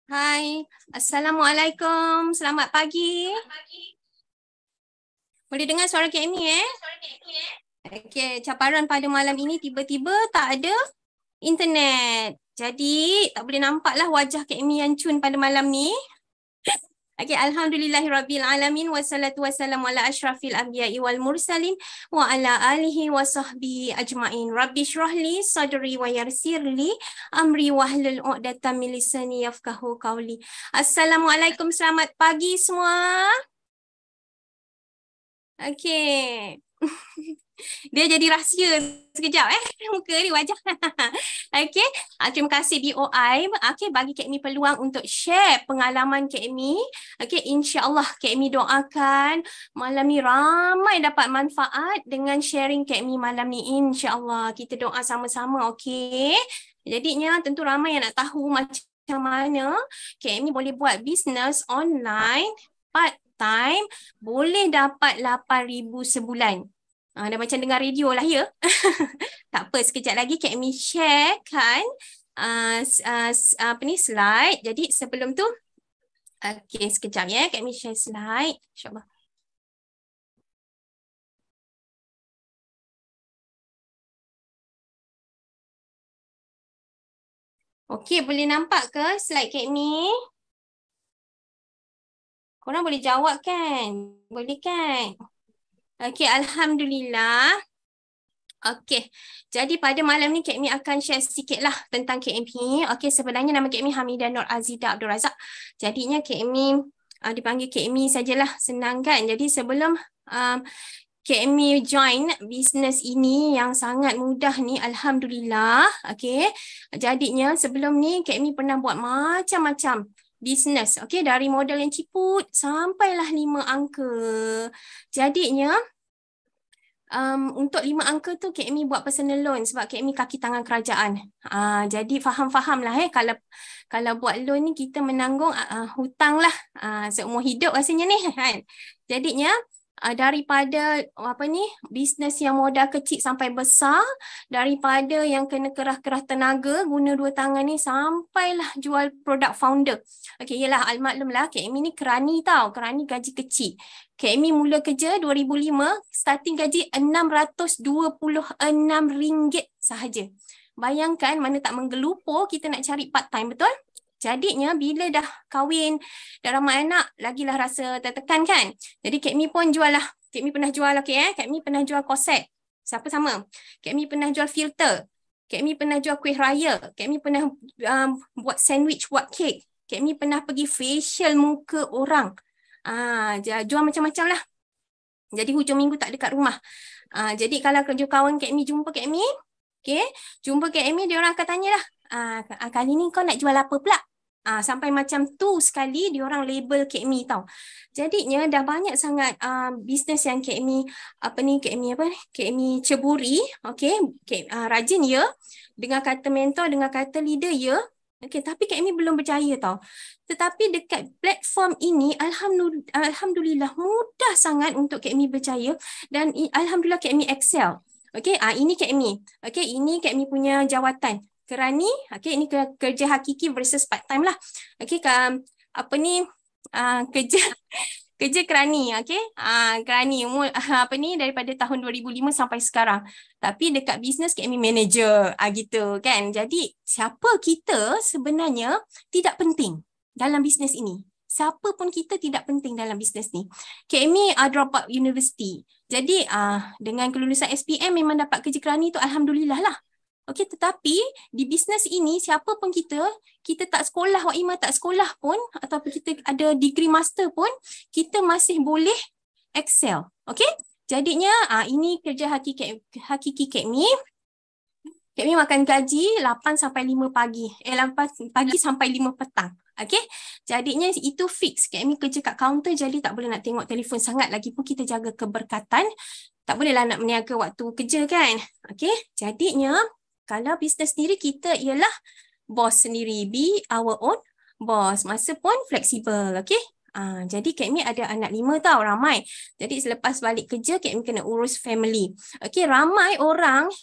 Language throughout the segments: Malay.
Hai, Assalamualaikum. Selamat pagi. Boleh dengar suara Kak Amy Okey, cabaran pada malam ini tiba-tiba tak ada internet. Jadi tak boleh nampaklah wajah Kak Amy yang cun pada malam ni. Okey, alhamdulillahirabbil alamin wassalatu wassalamu ala asyrafil anbiya'i wal mursalin wa ala alihi wa sahbihi ajmain. Rabbi shrahli sadri wa yassirli amri wahlul 'uqdatam min lisani yafqahu qawli. Assalamualaikum, selamat pagi semua. Okey. Dia jadi rahsia sekejap muka ni wajah. Okey, terima kasih BOI. Okey, bagi Kak Amy peluang untuk share pengalaman Kak Amy. Okey, insya-Allah Kak Amy doakan malam ni ramai dapat manfaat dengan sharing Kak Amy malam ni, insya-Allah. Kita doa sama-sama, okey. Jadinya tentu ramai yang nak tahu macam mana Kak Amy boleh buat bisnes online part time boleh dapat 8,000 sebulan. Dah macam dengar radio lah ya. Tak apa, sekejap lagi Kak Amy sharekan slide. Jadi sebelum tu, okey, sekejap ya, Kak Amy share slide. InsyaAllah. Okey, boleh nampak ke slide Kak Amy? Korang boleh jawab kan? Boleh kan? Okey, alhamdulillah. Okey, jadi pada malam ni Kak Amy akan share sikit lah tentang Kak Amy. Okey, sebenarnya nama Kak Amy Hamidah Nur Azida Abdul Razak. Jadinya Kak Amy dipanggil Kak Amy sajalah, senang kan? Jadi sebelum Kak Amy join bisnes ini yang sangat mudah ni, alhamdulillah. Okey, jadinya sebelum ni Kak Amy pernah buat macam-macam bisnes. Okey, dari modal yang ciput sampailah 5 angka. Jadinya untuk 5 angka tu Kak Amy buat personal loan sebab Kak Amy kaki tangan kerajaan. Jadi faham-faham lah kalau buat loan ni kita menanggung hutang lah seumur hidup rasanya ni kan. Jadinya daripada bisnes yang modal kecil sampai besar, daripada yang kena kerah-kerah tenaga guna 2 tangan ni sampailah jual produk founder. Okey, yelah, almaklumlah Kak Amy ni kerani tau, kerani gaji kecil. Kak Amy mula kerja 2005, starting gaji RM626 sahaja. Bayangkan mana tak menggelupur kita nak cari part time, betul? Jadinya bila dah kahwin, dah ramai anak, lagilah rasa tertekan kan. Jadi Kak Amy pun jual lah. Kak Amy pernah jual, Kak Amy pernah jual korset. Siapa sama? Kak Amy pernah jual filter. Kak Amy pernah jual kuih raya. Kak Amy pernah buat sandwich, buat kek. Kak Amy pernah pergi facial muka orang. Jual macam-macam lah. Jadi hujung minggu tak dekat rumah. Jadi kalau kerja kawan Kak Amy jumpa Kak Amy, jumpa Kak Amy, dia orang akan tanya lah, kali ni kau nak jual apa pula? Sampai macam tu sekali dia orang label Kak Amy tau. Jadinya dah banyak sangat bisnes yang Kak Amy Kak Amy ceburi, rajin ya, dengan kata mentor, dengan kata leader ya. Tapi Kak Amy belum berjaya tau. Tetapi dekat platform ini alhamdulillah mudah sangat untuk Kak Amy berjaya dan alhamdulillah Kak Amy excel. Ini Kak Amy. Ini Kak Amy punya jawatan. Kerani, ini kerja hakiki versus part time lah. Kerja kerani, kerani daripada tahun 2005 sampai sekarang. Tapi dekat bisnes Kak Amy manager, gitu kan. Jadi siapa kita sebenarnya tidak penting dalam bisnes ini. Siapa pun kita tidak penting dalam bisnes ni. Kak Amy drop out university. Jadi dengan kelulusan SPM memang dapat kerja kerani tu alhamdulillah lah. Tetapi di bisnes ini siapa pun kita tak sekolah, Wak Ima tak sekolah pun, ataupun kita ada degree master pun, kita masih boleh excel. Jadinya ini kerja hakiki Kak Amy. Kak Amy makan gaji 8 sampai 5 pagi. 8 pagi sampai 5 petang. Jadinya itu fix. Kak Amy kerja kat kaunter, jadi tak boleh nak tengok telefon sangat. Lagipun kita jaga keberkatan. Tak bolehlah nak meniaga waktu kerja kan. Jadinya kalau bisnes sendiri kita ialah bos sendiri, be our own boss. Masa pun fleksibel, jadi Kak Amy ada anak 5 tau, ramai. Jadi selepas balik kerja, Kak Amy kena urus family. Ramai orang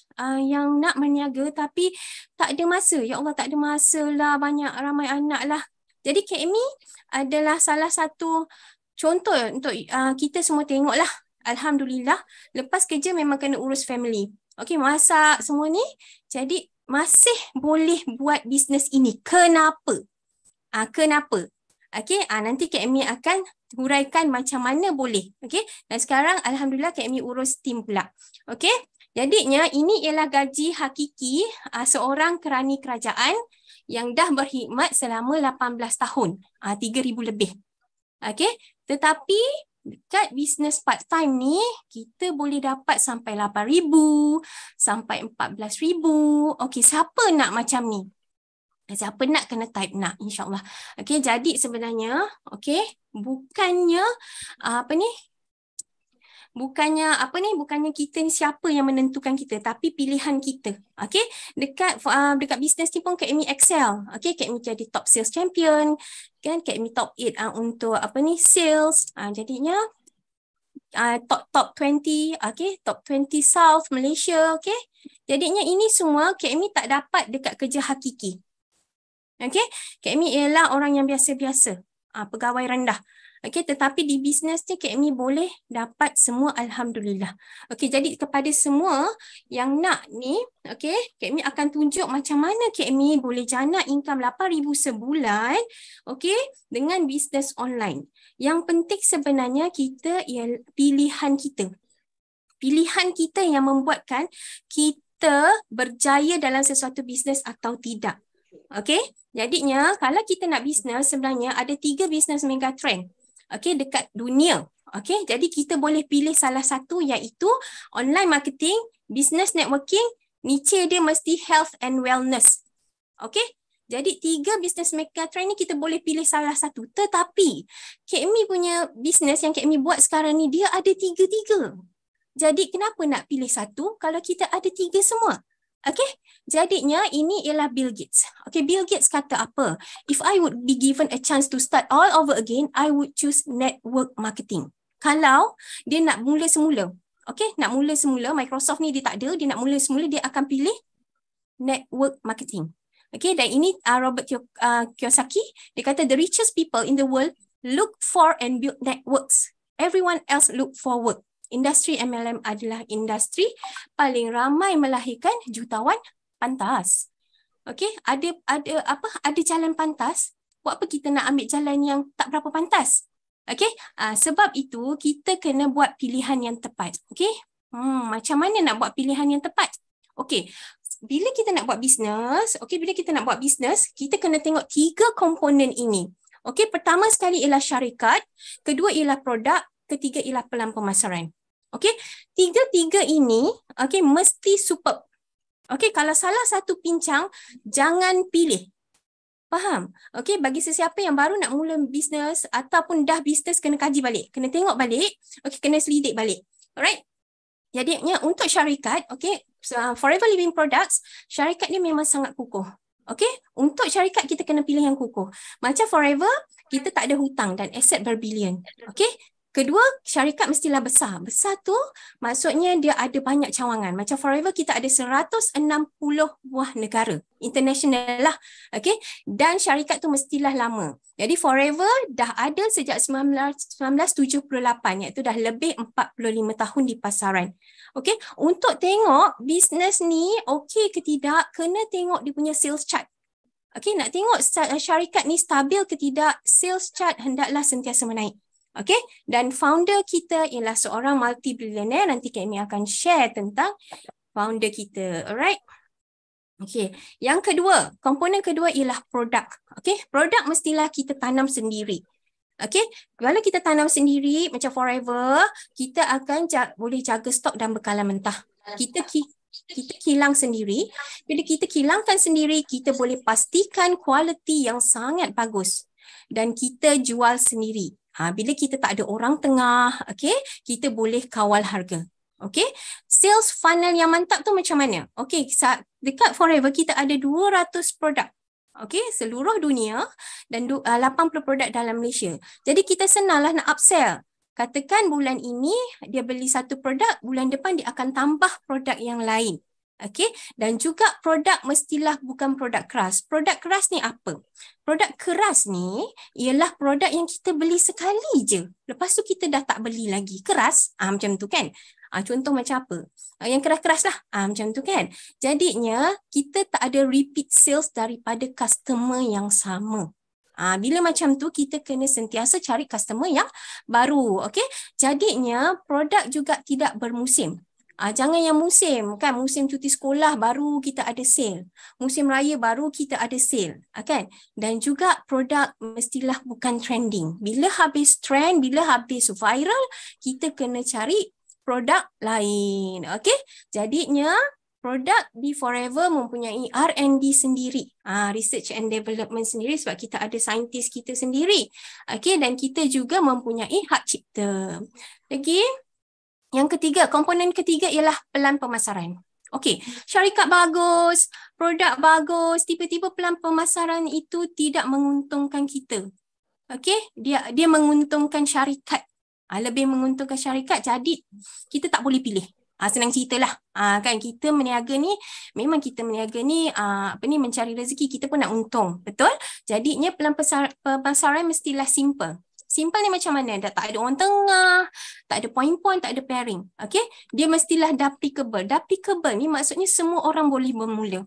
yang nak meniaga tapi tak ada masa. Ya Allah, tak ada masa lah, ramai anak lah. Jadi KME adalah salah satu contoh untuk kita semua tengoklah. Alhamdulillah, lepas kerja memang kena urus family. Okey, masak semua ni. Jadi masih boleh buat bisnes ini. Kenapa? Kenapa? Okey, nanti KME akan huraikan macam mana boleh. Okey, dan sekarang Alhamdulillah KME urus tim pula. Okey, jadinya ini ialah gaji hakiki seorang kerani kerajaan yang dah berkhidmat selama 18 tahun. 3,000 lebih. Okey, tetapi dekat bisnes part time ni kita boleh dapat sampai 8,000 sampai 14,000. Okey, siapa nak macam ni? Siapa nak kena type nak, insyaAllah. Okey, jadi sebenarnya okey, bukannya bukannya kita ni siapa yang menentukan kita, tapi pilihan kita. Okey, dekat bisnes ni pun KME excel. Okey, KME jadi top sales champion, kan, KME top 8 untuk sales. Jadinya top 20, okey, top 20 South Malaysia, okey. Jadinya ini semua KME tak dapat dekat kerja hakiki. Okey, KME ialah orang yang biasa-biasa, pegawai rendah. Okey, tetapi di bisnes ni KME boleh dapat semua, alhamdulillah. Okey, jadi kepada semua yang nak ni, okey, KME akan tunjuk macam mana KME boleh jana income 8,000 sebulan, okey, dengan bisnes online. Yang penting sebenarnya kita ialah pilihan kita. Pilihan kita yang membuatkan kita berjaya dalam sesuatu bisnes atau tidak. Okey, jadinya kalau kita nak bisnes, sebenarnya ada 3 bisnes megatrend. Okey, dekat dunia. Okey, jadi kita boleh pilih salah satu, iaitu online marketing, business networking, niche dia mesti health and wellness. Okey, jadi 3 bisnes megatrend ni kita boleh pilih salah satu. Tetapi KME punya bisnes yang KME buat sekarang ni, dia ada 3-3. Jadi kenapa nak pilih satu kalau kita ada 3 semua? Okay, jadinya ini ialah Bill Gates. Okay, Bill Gates kata apa? If I would be given a chance to start all over again, I would choose network marketing. Kalau dia nak mula semula, okay, nak mula semula, Microsoft ni dia tak ada, dia nak mula semula, dia akan pilih network marketing. Okay, dan ini Robert Kiyosaki, dia kata the richest people in the world look for and build networks. Everyone else look for work. Industri MLM adalah industri paling ramai melahirkan jutawan pantas. Okey, ada jalan pantas. Buat apa kita nak ambil jalan yang tak berapa pantas? Okey, sebab itu kita kena buat pilihan yang tepat. Okey, macam mana nak buat pilihan yang tepat? Okey, bila kita nak buat bisnes, kita kena tengok 3 komponen ini. Okey, pertama sekali ialah syarikat, kedua ialah produk, ketiga ialah pelan pemasaran. Okey, 3 ini mesti superb. Okey, kalau salah satu pincang, jangan pilih. Faham? Okey, bagi sesiapa yang baru nak mula bisnes ataupun dah bisnes, kena kaji balik, kena tengok balik, okey, kena selidik balik. Alright? Jadinya untuk syarikat, okey, Forever Living Products, syarikat ni memang sangat kukuh. Okey, untuk syarikat kita kena pilih yang kukuh. Macam Forever, kita tak ada hutang dan aset berbilion. Okey, kedua, syarikat mestilah besar. Besar tu maksudnya dia ada banyak cawangan. Macam Forever kita ada 160 buah negara. International lah. Okay? Dan syarikat tu mestilah lama. Jadi Forever dah ada sejak 1978, iaitu dah lebih 45 tahun di pasaran. Okay? Untuk tengok bisnes ni okey ke tidak, kena tengok dia punya sales chart. Okay? Nak tengok syarikat ni stabil ke tidak, sales chart hendaklah sentiasa menaik. Okay, dan founder kita ialah seorang multi-billionaire. Nanti kami akan share tentang founder kita. Alright. Okay, yang kedua, komponen kedua ialah produk. Okay, produk mestilah kita tanam sendiri. Okay, kalau kita tanam sendiri macam Forever, kita akan boleh jaga stok dan bekalan mentah. Kita kilang sendiri. Bila kita kilangkan sendiri, kita boleh pastikan kualiti yang sangat bagus. Dan kita jual sendiri. Bila kita tak ada orang tengah, okay, kita boleh kawal harga. Okay, sales funnel yang mantap tu macam mana? Okay, dekat Forever kita ada 200 produk. Okay, seluruh dunia dan 80 produk dalam Malaysia. Jadi kita senanglah nak upsell. Katakan bulan ini dia beli satu produk, bulan depan dia akan tambah produk yang lain. Okey, dan juga produk mestilah bukan produk keras. Produk keras ni apa? Produk keras ni ialah produk yang kita beli sekali je. Lepas tu kita dah tak beli lagi. Keras, macam tu kan? Contoh macam apa? Yang keras-keras lah. Macam tu kan? Jadinya kita tak ada repeat sales daripada customer yang sama. Bila macam tu kita kena sentiasa cari customer yang baru. Okey? Jadinya produk juga tidak bermusim. Jangan yang musim kan, musim cuti sekolah baru kita ada sale, musim raya baru kita ada sale, kan? Dan juga produk mestilah bukan trending. Bila habis trend, bila habis viral, kita kena cari produk lain. Okey? Jadinya produk di Forever mempunyai R&D sendiri, research and development sendiri, sebab kita ada saintis kita sendiri. Okey, dan kita juga mempunyai hak cipta. Lagi yang ketiga, komponen ketiga ialah pelan pemasaran. Okey, syarikat bagus, produk bagus, tiba-tiba pelan pemasaran itu tidak menguntungkan kita. Okey, dia menguntungkan syarikat. Lebih menguntungkan syarikat, jadi kita tak boleh pilih. Senang ceritalah. Kan kita meniaga ni, memang kita meniaga ni mencari rezeki, kita pun nak untung. Betul? Jadinya pelan pemasaran mestilah simple. Simple ni macam mana? Tak ada orang tengah, tak ada point-point, tak ada pairing. Okay? Dia mestilah duplicable. Duplicable ni maksudnya semua orang boleh bermula.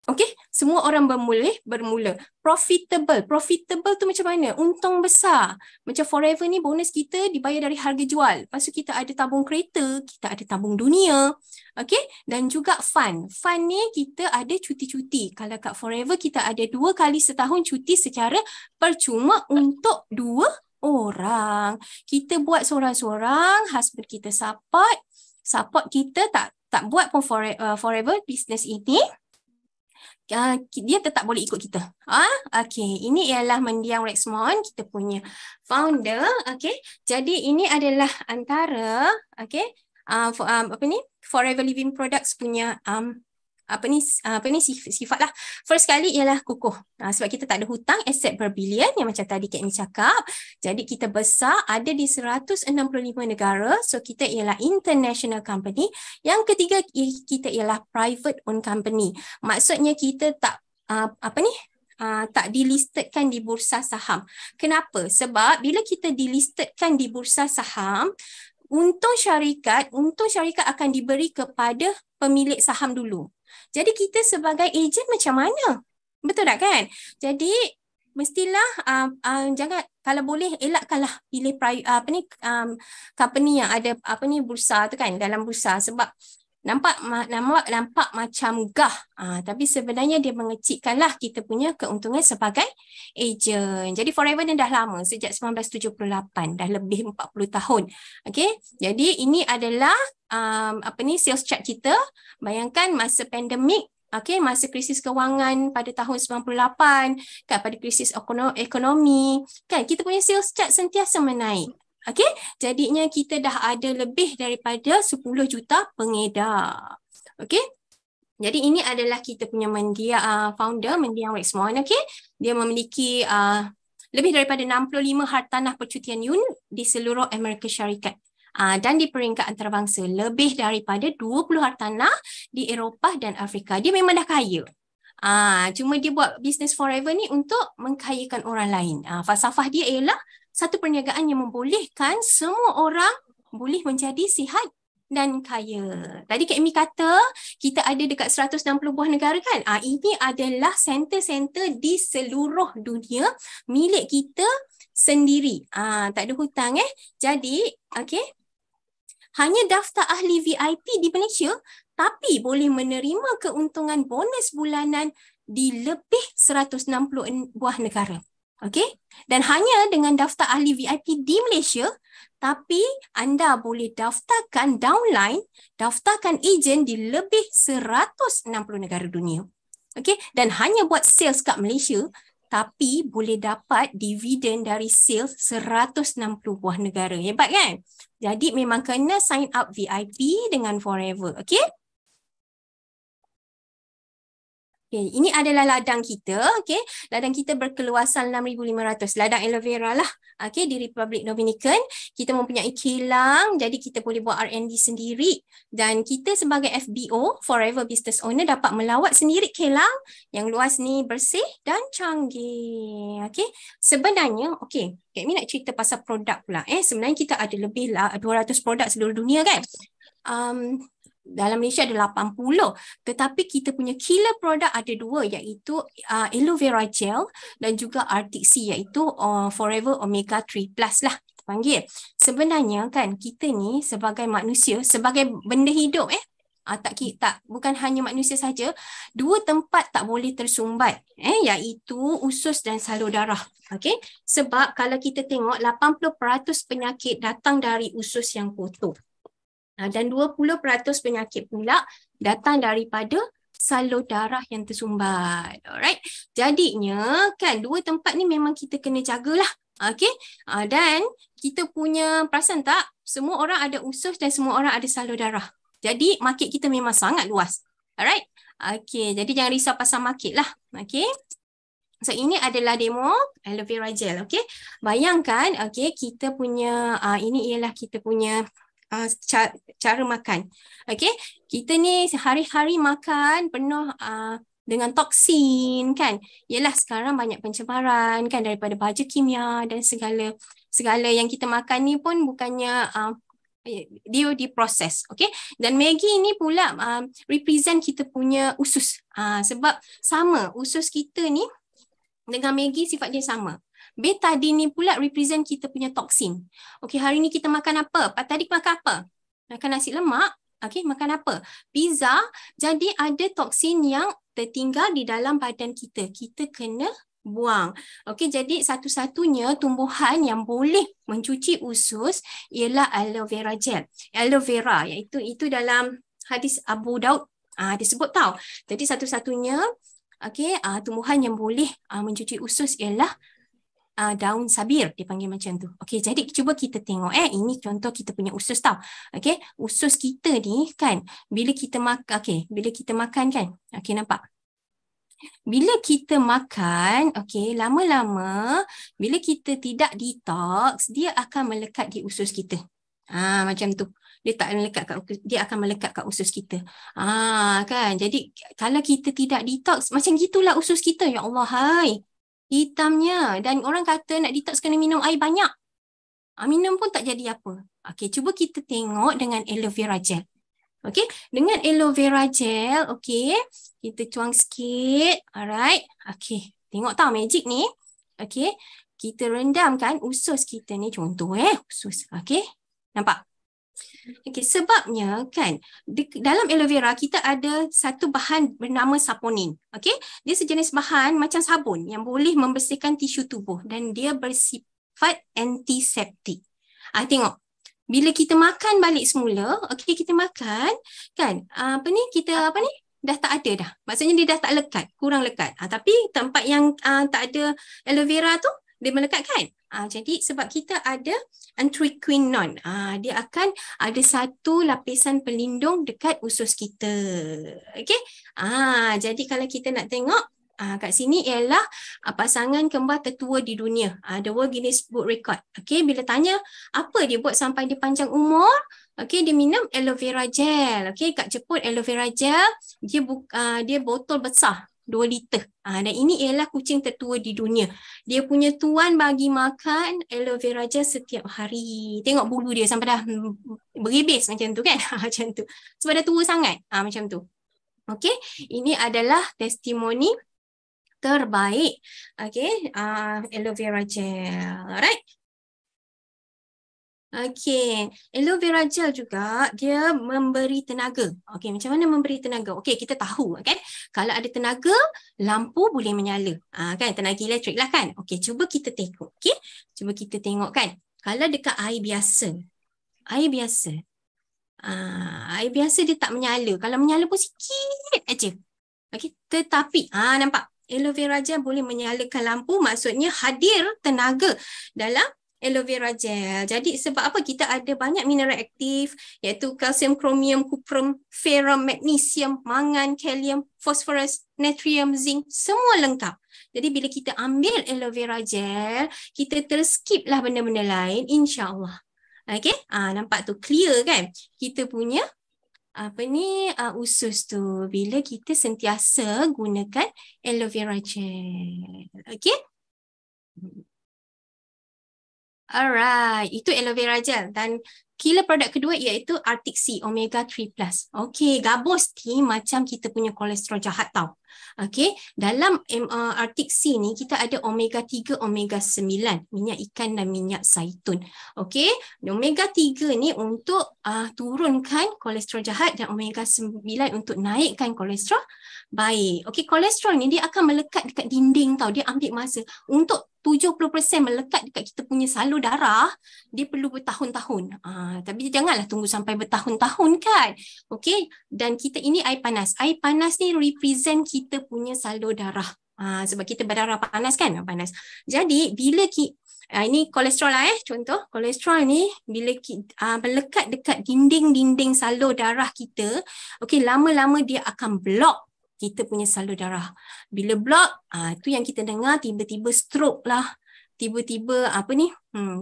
Okay? Semua orang bermula. Profitable. Profitable tu macam mana? Untung besar. Macam Forever ni bonus kita dibayar dari harga jual. Lepas tu kita ada tabung kereta, kita ada tabung dunia. Okay? Dan juga fun. Fun ni kita ada cuti-cuti. Kalau kat Forever kita ada 2 kali setahun cuti secara percuma untuk 2 orang. Kita buat seorang-seorang, husband kita support kita, tak buat pun Forever business ini. Dia tetap boleh ikut kita. Okey, ini ialah Mendiang Rexmond, kita punya founder. Okey, jadi ini adalah antara Forever Living Products punya sifat lah. First kali ialah kukuh. Sebab kita tak ada hutang, aset berbilion yang macam tadi Kak Amy cakap. Jadi kita besar, ada di 165 negara. So kita ialah international company. Yang ketiga kita ialah private owned company. Maksudnya kita tak tak dilistedkan di bursa saham. Kenapa? Sebab bila kita dilistedkan di bursa saham, untung syarikat akan diberi kepada pemilik saham dulu. Jadi kita sebagai ejen macam mana? Betul tak kan? Jadi mestilah jangan, kalau boleh elakkanlah pilih company yang ada bursa tu kan, dalam bursa, sebab nampak macam gah, tapi sebenarnya dia mengecilkanlah kita punya keuntungan sebagai ejen. Jadi Forever ni dah lama, sejak 1978, dah lebih 40 tahun. Okey, jadi ini adalah sales chart kita. Bayangkan masa pandemik, masa krisis kewangan pada tahun 98, kan, pada krisis ekonomi, kan, kita punya sales chart sentiasa menaik. Okey, jadinya kita dah ada lebih daripada 10 juta pengedar. Okey. Jadi ini adalah kita punya founder Mendiang Rexmond. Okey. Dia memiliki lebih daripada 65 hartanah percutian unit di seluruh Amerika Syarikat. Dan di peringkat antarabangsa, lebih daripada 20 hartanah di Eropah dan Afrika. Dia memang dah kaya. Cuma dia buat bisnes Forever ni untuk mengkayakan orang lain. Falsafah dia ialah satu perniagaan yang membolehkan semua orang boleh menjadi sihat dan kaya. Tadi Kak Amy kata kita ada dekat 160 buah negara kan? Ini adalah center-center di seluruh dunia milik kita sendiri. Tak ada hutang Jadi, okey. Hanya daftar ahli VIP di Malaysia, tapi boleh menerima keuntungan bonus bulanan di lebih 160 buah negara. Okey? Dan hanya dengan daftar ahli VIP di Malaysia, tapi anda boleh daftarkan downline, daftarkan ejen di lebih 160 negara dunia. Okey? Dan hanya buat sales kat Malaysia, tapi boleh dapat dividen dari sales 160 buah negara. Hebat kan? Jadi memang kena sign up VIP dengan Forever. Okey? Okay, ini adalah ladang kita. Okay, ladang kita berkeluasan 6,500. Ladang aloe vera lah. Okay, di Republik Dominican. Kita mempunyai kilang. Jadi kita boleh buat R&D sendiri. Dan kita sebagai FBO, Forever Business Owner, dapat melawat sendiri kilang yang luas ni, bersih dan canggih. Okay, sebenarnya, okay, Kak Mi nak cerita pasal produk pula. Sebenarnya kita ada lebih lah 200 produk seluruh dunia kan. Dalam Malaysia ada 80, tetapi kita punya killer produk ada dua, iaitu aloe vera gel dan juga RTC, iaitu Forever Omega 3 Plus lah panggil. Sebenarnya kan kita ni sebagai manusia, sebagai benda hidup bukan hanya manusia saja, dua tempat tak boleh tersumbat, iaitu usus dan salur darah. Okey, sebab kalau kita tengok 80% penyakit datang dari usus yang kotor. Dan 20% penyakit pula datang daripada salur darah yang tersumbat. Alright. Jadinya kan dua tempat ni memang kita kena jagalah. Okey. Dan kita punya, perasan tak? Semua orang ada usus dan semua orang ada salur darah. Jadi market kita memang sangat luas. Alright. Okey. Jadi jangan risau pasal market lah. Okey. So ini adalah demo aloe vera gel. Okey. Bayangkan, okey, kita punya ini ialah kita punya cara makan. Okey, kita ni sehari-hari makan penuh dengan toksin kan. Yalah sekarang banyak pencemaran kan daripada baja kimia dan segala yang kita makan ni pun bukannya dia diproses. Okey, dan Maggi ni pula represent kita punya usus. Sebab sama usus kita ni dengan Maggi sifat dia sama. Betadine ni pula represent kita punya toksin. Okey, hari ni kita makan apa? Tadi makan apa? Makan nasi lemak. Okey, makan apa? Pizza. Jadi ada toksin yang tertinggal di dalam badan kita. Kita kena buang. Okey, jadi satu-satunya tumbuhan yang boleh mencuci usus ialah aloe vera gel. Aloe vera, iaitu dalam hadis Abu Daud disebut tau. Jadi satu-satunya tumbuhan yang boleh mencuci usus ialah daun sabir, dipanggil macam tu. Okey, jadi cuba kita tengok ini contoh kita punya usus tau. Okey, usus kita ni kan bila kita makan kan. Okey, nampak? Bila kita makan, okey, lama-lama bila kita tidak detox, dia akan melekat di usus kita. Macam tu. Dia akan melekat kat usus kita. Kan. Jadi kalau kita tidak detox, macam gitulah usus kita. Ya Allah, hai. Hitamnya. Dan orang kata nak detox kena minum air banyak. Minum pun tak jadi apa. Okey, cuba kita tengok dengan aloe vera gel. Okey, dengan aloe vera gel, okey, kita tuang sikit. Alright. Okey, tengok tau magic ni. Okey, kita rendamkan usus kita ni, contoh usus. Okey, nampak? Okey, sebabnya kan dalam aloe vera kita ada satu bahan bernama saponin. Okey, dia sejenis bahan macam sabun yang boleh membersihkan tisu tubuh dan dia bersifat antiseptik. Tengok. Bila kita makan balik semula, okey, kita makan kan dah tak ada dah. Maksudnya dia dah tak lekat, kurang lekat. Tapi tempat yang tak ada aloe vera tu dia melekat kan? Jadi sebab kita ada anthraquinone, dia akan ada satu lapisan pelindung dekat usus kita. Okey? Jadi kalau kita nak tengok kat sini ialah pasangan kembar tertua di dunia. The World Guinness Book Record. Okey, bila tanya apa dia buat sampai dia panjang umur? Okey, dia minum aloe vera gel. Okey, kat Jepun aloe vera gel dia botol besar 2 liter. Dan ini ialah kucing tertua di dunia. Dia punya tuan bagi makan aloe vera gel setiap hari. Tengok bulu dia sampai dah beribis macam tu kan. Macam tu. Sebab dah tua sangat. Macam tu. Okey, ini adalah testimoni terbaik. Okey, aloe vera gel. Alright. Okey, aloe vera gel juga dia memberi tenaga. Okey, macam mana memberi tenaga? Okey, kita tahu kan, kalau ada tenaga, lampu boleh menyala. Kan, tenaga elektrik lah kan. Okey, cuba kita tengok. Okey, cuba kita tengok kan. Kalau dekat air biasa, air biasa dia tak menyala. Kalau menyala pun sikit aja. Okey, tetapi nampak aloe vera gel boleh menyalakan lampu, maksudnya hadir tenaga dalam aloe vera gel. Jadi sebab apa kita ada banyak mineral aktif iaitu kalsium, kromium, kuprum, ferrum, magnesium, mangan, kalium, fosforus, natrium, zinc, semua lengkap. Jadi bila kita ambil aloe vera gel, kita terskip lah benda-benda lain, insya-Allah. Okey? Nampak tu clear kan? Kita punya usus tu bila kita sentiasa gunakan aloe vera gel. Okey? Alright, itu aloe vera gel dan killer produk kedua iaitu Arctic Sea Omega 3+. Okey, gabus ni macam kita punya kolesterol jahat tau. Okey, dalam Arctic Sea ni kita ada omega 3, omega 9, minyak ikan dan minyak zaitun. Okey, omega 3 ni untuk turunkan kolesterol jahat dan omega 9 untuk naikkan kolesterol baik. Okey, kolesterol ni dia akan melekat dekat dinding tau. Dia ambil masa untuk 70% melekat dekat kita punya salur darah, dia perlu bertahun-tahun. Tapi janganlah tunggu sampai bertahun-tahun kan. Okey, dan kita ini air panas. Air panas ni represent kita punya salur darah. Sebab kita berdarah panas kan? Panas. Jadi bila ini kolesterol lah contoh. Kolesterol ni bila melekat dekat dinding-dinding salur darah kita, okey, lama-lama dia akan block kita punya salur darah. Bila block, tu yang kita dengar tiba-tiba stroke lah, tiba-tiba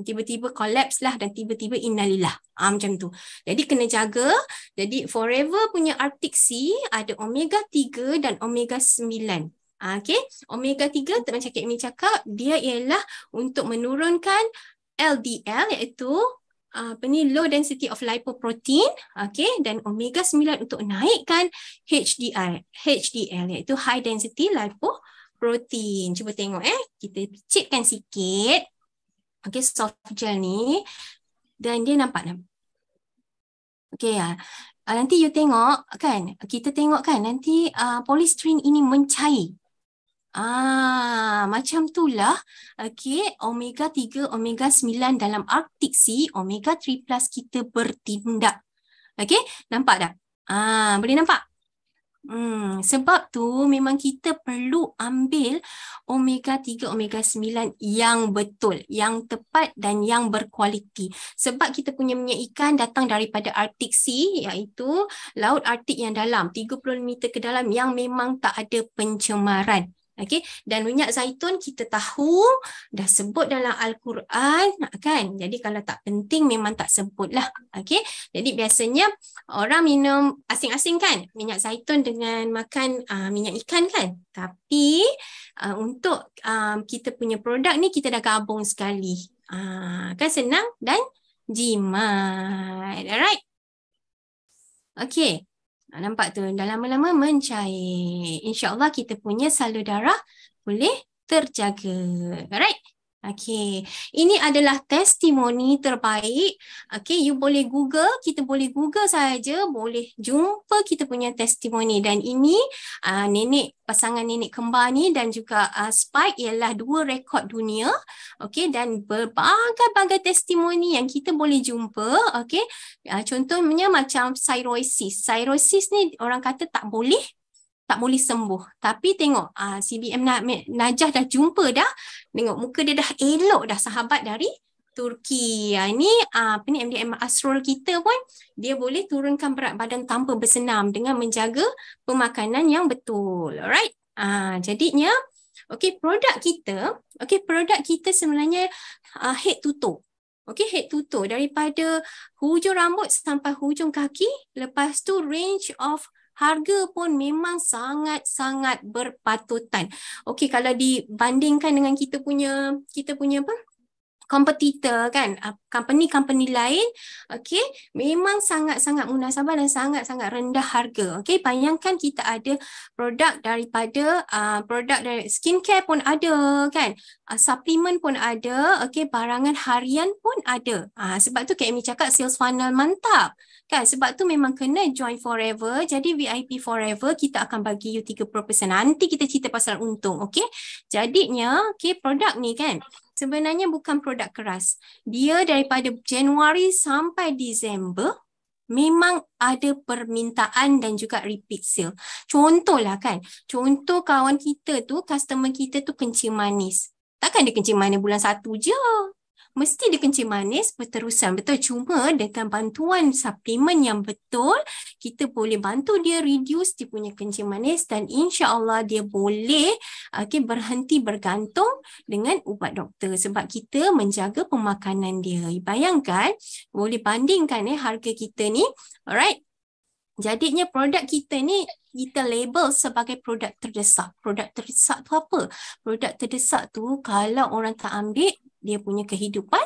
tiba-tiba collapse lah dan tiba-tiba innalillah. Macam tu. Jadi kena jaga. Jadi Forever punya Arctic Sea ada omega 3 dan omega 9. Okay. Omega 3 macam Kak Amy cakap, dia ialah untuk menurunkan LDL iaitu low density of lipoprotein, okay, dan omega 9 untuk naikkan HDL iaitu high density lipoprotein. Cuba tengok kita picitkan sikit. Okay, soft gel ni dan dia nampak. Okay, nanti you tengok kan, kita tengok kan nanti polystyrene ini mencair. Macam itulah. Okay, omega 3, omega 9 dalam Arctic Sea, omega 3+ kita bertindak. Okay, nampak tak? Boleh nampak? Sebab tu memang kita perlu ambil omega 3, omega 9 yang betul, yang tepat dan yang berkualiti. Sebab kita punya minyak ikan datang daripada Arctic Sea, iaitu Laut Arktik yang dalam, 30 meter ke dalam, yang memang tak ada pencemaran. Okey, dan minyak zaitun kita tahu dah sebut dalam Al-Quran kan. Jadi kalau tak penting memang tak sebutlah. Okey. Jadi biasanya orang minum asing-asing kan minyak zaitun dengan makan minyak ikan kan. Tapi untuk kita punya produk ni kita dah gabung sekali. Kan senang dan jimat. Alright. Okey. Nampak tu, dah lama-lama mencair. InsyaAllah kita punya salur darah boleh terjaga. Alright? Okay. Ini adalah testimoni terbaik. Okay, you boleh Google. Kita boleh Google saja. Boleh jumpa kita punya testimoni. Dan ini pasangan nenek kembar ni dan juga Spike ialah 2 rekod dunia. Okay, dan berbagai-bagai testimoni yang kita boleh jumpa. Okay, contohnya macam cirrhosis. Cirrhosis ni orang kata tak boleh sembuh. Tapi tengok CBM Najah dah jumpa dah. Tengok muka dia dah elok dah, sahabat dari Turki. Ini MD Asrul kita pun dia boleh turunkan berat badan tanpa bersenam dengan menjaga pemakanan yang betul. Alright. Jadinya produk kita sebenarnya head to toe. Okay, head to toe daripada hujung rambut sampai hujung kaki. Lepas tu range of harga pun memang sangat-sangat berpatutan. Okey, kalau dibandingkan dengan kita punya kompetitor kan, company lain, okey, memang sangat-sangat munasabah dan sangat-sangat rendah harga. Okey, bayangkan kita ada produk daripada produk dari skincare pun ada kan, suplemen pun ada, okey, barangan harian pun ada. Sebab tu Kak Amy cakap sales funnel mantap. Kan, sebab tu memang kena join Forever. Jadi VIP Forever kita akan bagi you 30%. Nanti kita cerita pasal untung, okey? Jadinya, okey, produk ni kan sebenarnya bukan produk keras. Dia daripada Januari sampai Disember memang ada permintaan dan juga repeat sale. Contohlah kan, contoh kawan kita tu, customer kita tu kencing manis. Takkan dia kencing manis bulan 1 je. mesti dia kencing manis berterusan. Betul, cuma dengan bantuan suplemen yang betul, kita boleh bantu dia reduce dia punya kencing manis dan insya-Allah dia boleh berhenti bergantung dengan ubat doktor sebab kita menjaga pemakanan dia. Bayangkan, boleh bandingkan harga kita ni, alright. Jadinya produk kita ni kita label sebagai produk terdesak. Produk terdesak tu apa? Produk terdesak tu kalau orang tak ambil, dia punya kehidupan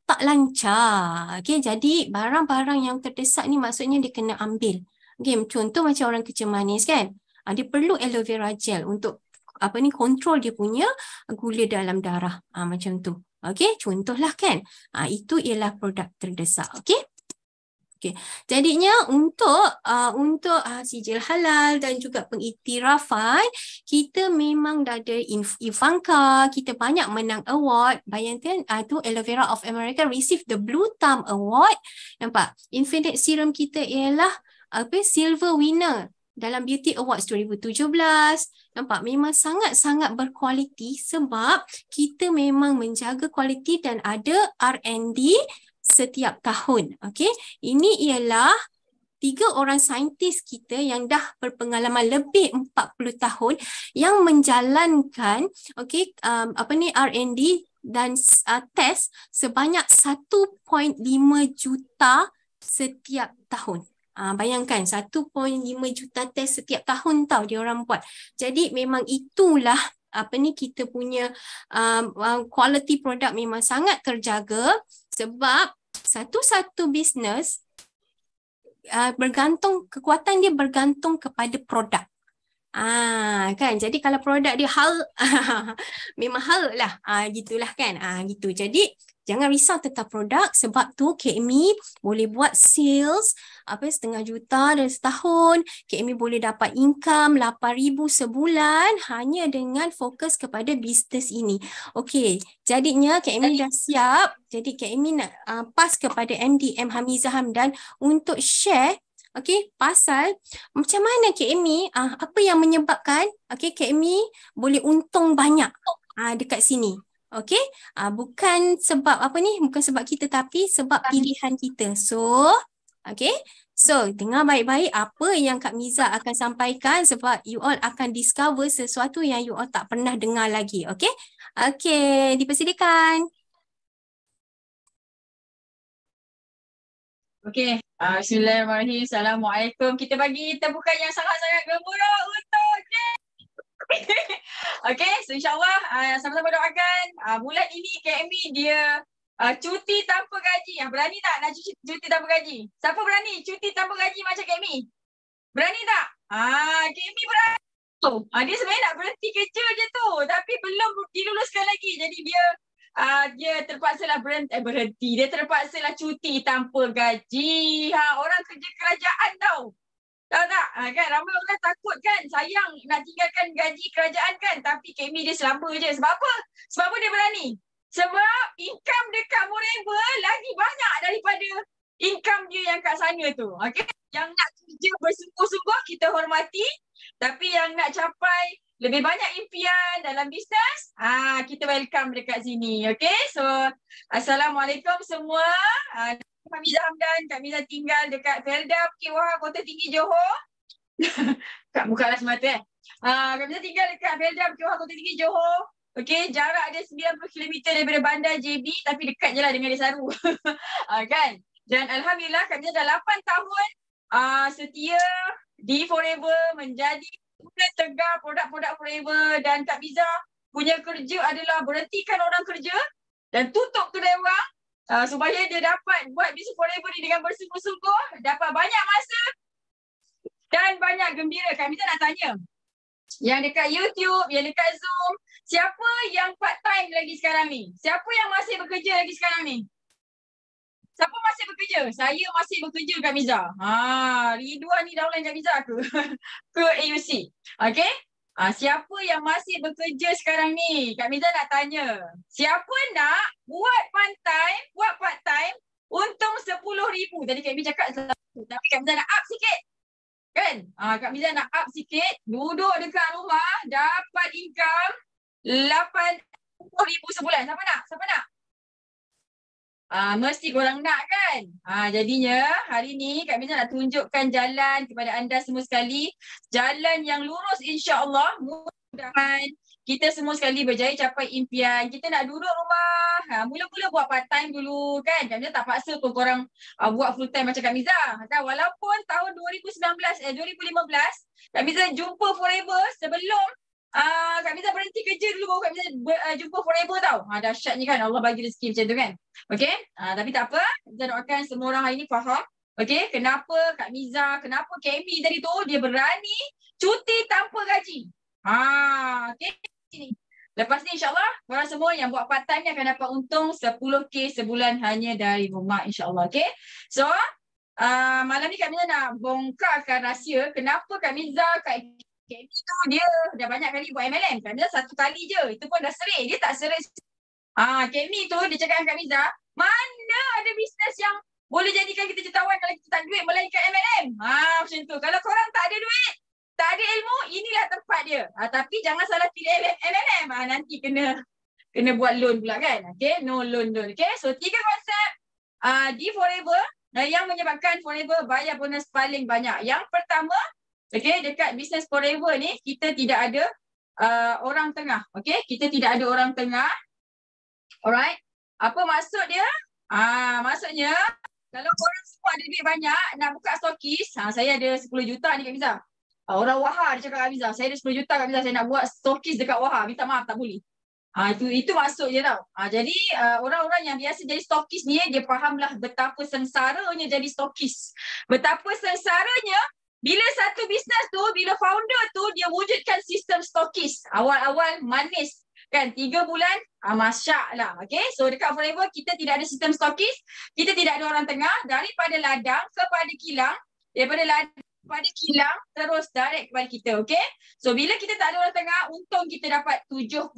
tak lancar. Okay, jadi barang-barang yang terdesak ni maksudnya dia kena ambil. Okay, contoh macam orang kencing manis kan. Dia perlu aloe vera gel untuk kontrol dia punya gula dalam darah. Macam tu. Okay, contohlah kan. Itu ialah produk terdesak. Okay. Okay. Jadinya untuk sijil halal dan juga pengiktirafan, kita memang dah ada Ivanka, kita banyak menang award. Bayangkan tu Aloe Vera of America receive the Blue Thumb Award. Nampak? Infinite Serum kita ialah silver winner dalam Beauty Awards 2017. Nampak? Memang sangat-sangat berkualiti sebab kita memang menjaga kualiti dan ada R&D setiap tahun. Okey, ini ialah 3 orang saintis kita yang dah berpengalaman lebih 40 tahun yang menjalankan R&D dan test sebanyak 1.5 juta setiap tahun. Bayangkan 1.5 juta test setiap tahun tau dia orang buat. Jadi memang itulah kita punya quality produk memang sangat terjaga sebab satu-satu bisnes kekuatan dia bergantung kepada produk. Kan, jadi kalau produk dia hal memang hal lah, gitulah kan, gitu. Jadi jangan risau tentang produk sebab tu KMI boleh buat sales setengah juta dalam setahun. KMI boleh dapat income 8,000 sebulan hanya dengan fokus kepada bisnes ini. Okey, jadinya KMI dah siap. Jadi KMI nak pass kepada MD M Hamizah Hamdan untuk share pasal macam mana KMI, apa yang menyebabkan KMI boleh untung banyak dekat sini. Okey, bukan sebab bukan sebab kita tapi sebab pilihan kita. So, dengar baik-baik apa yang Kak Miza akan sampaikan sebab you all akan discover sesuatu yang you all tak pernah dengar lagi. Okey? Okey, dipersilakan. Okey, bismillahirrahmanirrahim. Assalamualaikum. Kita bagi tepukan yang sangat-sangat gemuruh untuk Okey, so insyaAllah sama-sama doakan bulan ini KMI dia cuti tanpa gaji. Berani tak nak cuti tanpa gaji? Siapa berani cuti tanpa gaji macam KMI? Berani tak? KMI berani. Dia sebenarnya nak berhenti kerja je tu, tapi belum diluluskan lagi. Jadi dia terpaksalah berhenti. Dia terpaksalah cuti tanpa gaji. Orang kerja kerajaan tau. Tahu tak? Kan ramai orang takut kan, sayang nak tinggalkan gaji kerajaan kan, tapi KMI dia selamba je. Sebab apa? Sebab apa dia berani? Sebab income dekat Moreover lagi banyak daripada income dia yang kat sana tu. Okay? Yang nak kerja bersungguh-sungguh kita hormati, tapi yang nak capai lebih banyak impian dalam bisnes, kita welcome dekat sini. Okay? So, Assalamualaikum semua. Kak Miza Hamdan, Kak Miza tinggal dekat Felda, Bukit Wahab, Kota Tinggi, Johor. Kak buka lah semata Kak Miza tinggal dekat Felda, Bukit Wahab, Kota Tinggi, Johor. Okey, jarak dia 90 km daripada bandar JB, tapi dekat je lah dengan Desaru. Kan? Dan Alhamdulillah Kak Miza dah 8 tahun setia di Forever, menjadi bulan tegar produk-produk Forever. Dan Kak Miza punya kerja adalah berhentikan orang kerja dan tutup kedai orang. Supaya dia dapat buat bisnes Forever ni dengan bersungguh-sungguh, dapat banyak masa dan banyak gembira. Kak Miza nak tanya, yang dekat YouTube, yang dekat Zoom, siapa yang part time lagi sekarang ni? Siapa yang masih bekerja lagi sekarang ni? Siapa masih bekerja? Saya masih bekerja, Kak Miza. Ridwan ni downline Kak Miza ke? Ke AUC. Okay? Siapa yang masih bekerja sekarang ni? Kak Miza nak tanya. Siapa nak buat part time untung 10,000? Tadi Kak Miza cakap 1,000. Tapi Kak Miza nak up sikit. Kan? Kak Miza nak up sikit. Duduk dekat rumah, dapat income 80,000 sebulan. Siapa nak? Mesti korang nak kan? Jadinya hari ni Kak Miza nak tunjukkan jalan kepada anda semua sekali. Jalan yang lurus insya-Allah. Mudah-mudahan kita semua sekali berjaya capai impian. Kita nak duduk rumah. Mula-mula buat part time dulu kan. Kak Miza tak paksa pun korang buat full time macam Kak Miza. Kan? Walaupun tahun 2015 Kak Miza jumpa Forever sebelum Kak Miza berhenti kerja dulu. Kak Miza jumpa Forever tau. Dahsyatnya kan Allah bagi rezeki macam tu kan. Okey, tapi tak apa. Kita doakan semua orang hari ni faham. Okey, kenapa Kak Miza, kenapa Kemi tadi tu dia berani cuti tanpa gaji. Okey, sini. Lepas ni insyaAllah korang semua yang buat part time ni akan dapat untung 10K sebulan hanya dari rumah insyaAllah. Okey, so malam ni Kak Miza nak bongkarkan rahsia kenapa Kak Miza, Kak Kemi tu dia dah banyak kali buat MLM. Kak Miza satu kali je. Itu pun dah serik. Dia tak serik. Kemi tu dia cakap dengan Kak Miza, mana ada bisnes yang boleh jadikan kita jutawan kalau kita tak ada duit melainkan MLM. Macam tu. Kalau korang tak ada duit, tak ada ilmu, inilah tempat dia. Tapi jangan salah pilih MLM. Nanti kena buat loan pula kan. Okay, no loan. Okay, so 3 konsep di Forever yang menyebabkan Forever bayar bonus paling banyak. Yang pertama, okay, dekat bisnes Forever ni kita tidak ada orang tengah. Okay, kita tidak ada orang tengah. Alright. Apa maksud dia? Maksudnya kalau korang semua ada duit banyak nak buka stokis, saya ada 10 juta ni Kak Miza. Orang Wahar dia cakap Kak Miza, saya ada 10 juta Kak Miza, saya nak buat stokis dekat Wahar. Minta maaf tak boleh. Itu maksud je tau. Jadi orang-orang yang biasa jadi stokis ni dia fahamlah betapa sengsaranya jadi stokis. Betapa sengsaranya bila satu bisnes tu, bila founder tu dia wujudkan sistem stokis. Awal-awal manis. Kan 3 bulan masyak lah. Okay, so dekat Forever kita tidak ada sistem stokis, kita tidak ada orang tengah. Daripada ladang kepada kilang, daripada ladang kepada kilang terus direct kepada kita. Okay, so bila kita tak ada orang tengah, untung kita dapat 70%.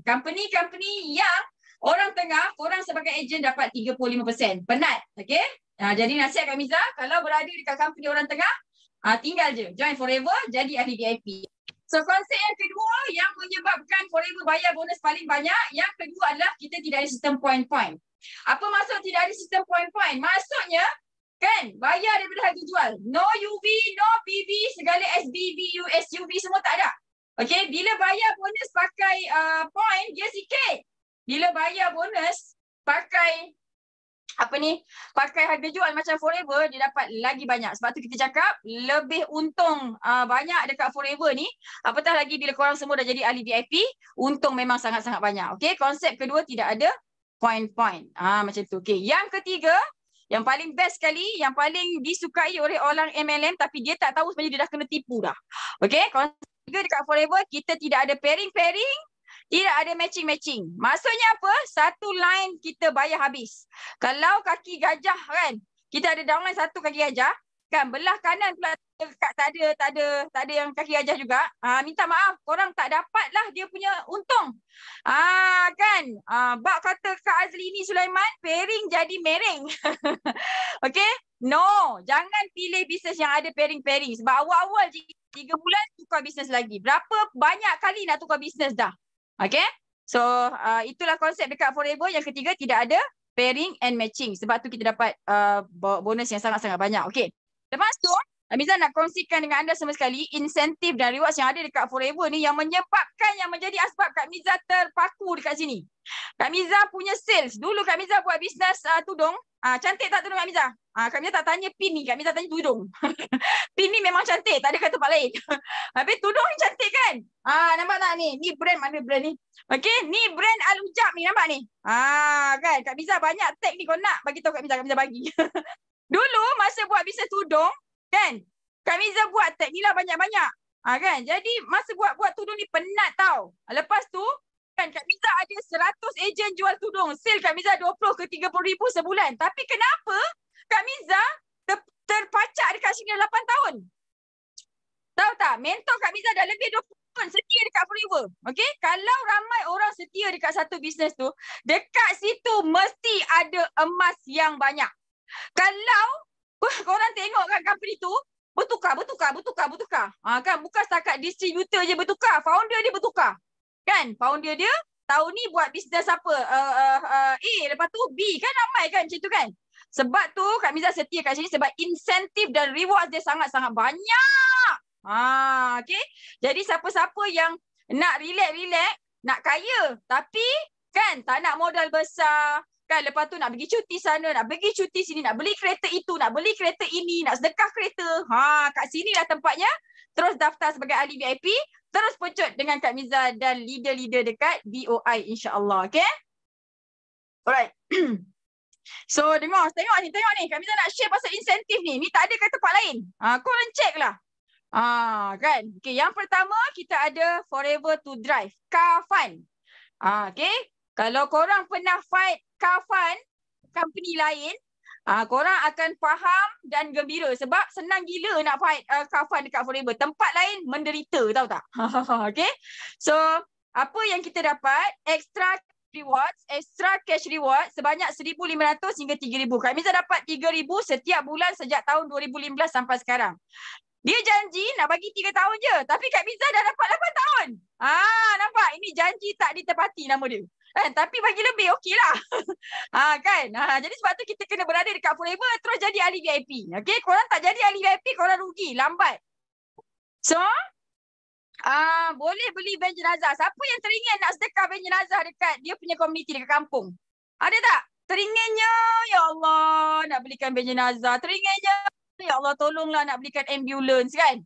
Company-company yang orang tengah, korang sebagai ejen dapat 35%. Penat. Okay, jadi nasihat Kak Miza, kalau berada dekat company orang tengah, tinggal je join Forever, jadi ahli VIP. So konsep yang kedua yang menyebabkan Forever bayar bonus paling banyak, yang kedua adalah kita tidak ada sistem point-point. Apa maksud tidak ada sistem point-point? Maksudnya kan bayar daripada harga jual. No UV, no PV, segala SBB, SUV semua tak ada. Okay, bila bayar bonus pakai point, dia sikit. Bila bayar bonus pakai pakai harga jual macam Forever, dia dapat lagi banyak. Sebab tu kita cakap lebih untung banyak dekat Forever ni. Apatah lagi bila korang semua dah jadi ahli VIP, untung memang sangat-sangat banyak. Okay, konsep kedua tidak ada point-point. Macam tu. Okay, yang ketiga, yang paling best sekali, yang paling disukai oleh orang MLM tapi dia tak tahu sebenarnya dia dah kena tipu dah. Okay, konsep ketiga dekat Forever, kita tidak ada pairing-pairing, tidak ada matching-matching. Maksudnya apa? Satu line kita bayar habis. Kalau kaki gajah kan, kita ada downline satu kaki gajah, kan belah kanan pula tak ada yang kaki gajah juga. Minta maaf, korang tak dapat lah dia punya untung. Kan? Bak kata Kak Azlini Sulaiman, pairing jadi mereng. Okay? No, jangan pilih bisnes yang ada pairing-pairing. Sebab awal-awal 3 bulan tukar bisnes lagi. Berapa banyak kali nak tukar bisnes dah. Okay, so itulah konsep dekat Forever. Yang ketiga, tidak ada pairing and matching. Sebab tu kita dapat bonus yang sangat-sangat banyak. Okay, lepas tu Miza nak kongsikan dengan anda semua sekali insentif dan rewards yang ada dekat Forever ni yang menyebabkan, yang menjadi asbab Kak Miza terpaku dekat sini. Kak Miza punya sales. Dulu Kak Miza buat bisnes tudung. Cantik tak tudung Kak Miza? Kak Miza tak tanya pin ni, Kak Miza tanya tudung. Pin ni memang cantik, tak ada kat tempat lain. Habis tudung ni cantik kan? Nampak tak ni? Ni brand, mana brand ni? Okay, ni brand Al-Ujab ni, nampak ni? Kan? Kak Miza banyak tag ni, kau nak bagi tahu Kak Miza bagi. Dulu masa buat bisnes tudung, kan? Kak Miza buat tag ni lah banyak-banyak. Kan? Jadi masa buat tudung ni penat tau. Lepas tu, kan Kak Miza ada 100 ejen jual tudung. Sale Kak Miza 20 ke 30 ribu sebulan. Tapi kenapa Kak Miza terpacak dekat sini 8 tahun? Tahu tak? Mentor Kak Miza dah lebih 20 tahun setia dekat Forever. Okay? Kalau ramai orang setia dekat satu bisnes tu, dekat situ mesti ada emas yang banyak. Kalau korang tengok kat company tu, bertukar. Kan? Bukan setakat distributor je bertukar. Founder dia bertukar. Kan? Founder dia tahun ni buat bisnes apa? Lepas tu B. Kan ramai kan macam tu kan? Sebab tu Kak Miza setia kat sini sebab insentif dan reward dia sangat-sangat banyak. Okay. Jadi siapa-siapa yang nak relax, nak kaya tapi kan tak nak modal besar, kan lepas tu nak pergi cuti sana, nak pergi cuti sini, nak beli kereta itu, nak beli kereta ini, nak sedekah kereta. Kat sinilah tempatnya. Terus daftar sebagai ahli VIP, terus pecut dengan Kak Miza dan leader-leader dekat BOI insya-Allah. Okay? Alright. So tengok ni. Kak Miza nak share pasal insentif ni. Ni tak ada kat tempat lain. Korang check lah. Kan? Okay, yang pertama kita ada Forever to Drive. Car Fund. Okay. Kalau korang pernah fight Car Fund, company lain, korang akan faham dan gembira sebab senang gila nak fight Car Fund dekat Forever. Tempat lain menderita, tahu tak? Okay. So, apa yang kita dapat? Extra cash reward sebanyak 1,500 hingga 3,000. Kak Miza dapat 3,000 setiap bulan sejak tahun 2015 sampai sekarang. Dia janji nak bagi 3 tahun je. Tapi Kak Miza dah dapat 8 tahun. Nampak? Ini janji tak ditepati nama dia. Tapi bagi lebih okey lah. Kan? Jadi sebab tu kita kena berada dekat Forever terus jadi ahli VIP. Okay? Korang tak jadi ahli VIP, korang rugi. Lambat. So, boleh beli van jenazah. Siapa yang teringin nak sedekah van jenazah dekat dia punya komuniti dekat kampung? Ada tak? Teringinnya, ya Allah, nak belikan van jenazah. Teringinnya, ya Allah, tolonglah nak belikan ambulans kan?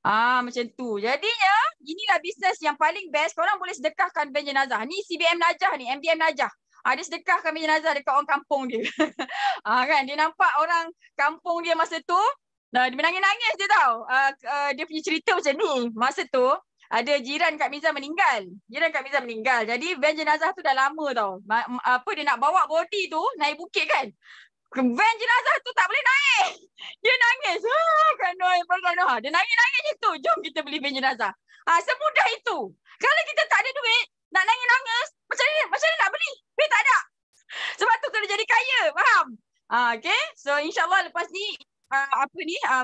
Macam tu. Jadinya, inilah bisnes yang paling best. Korang boleh sedekahkan van jenazah. Ni CBM Najah ni, MDM Najah. Dia sedekahkan van jenazah dekat orang kampung dia. Kan? Dia nampak orang kampung dia masa tu. Dia menangis-nangis dia tahu. Dia punya cerita macam ni. Masa tu, ada jiran Kak Miza meninggal. Jadi van jenazah tu dah lama tau. Dia nak bawa body tu naik bukit kan. Van jenazah tu tak boleh naik. Dia nangis. Dia nangis-nangis je tu. Jom kita beli van jenazah. Semudah itu. Kalau kita tak ada duit, nak nangis-nangis, macam mana nak beli? Duit tak ada. Sebab tu kena jadi kaya. Faham? Okay. So insyaAllah lepas ni,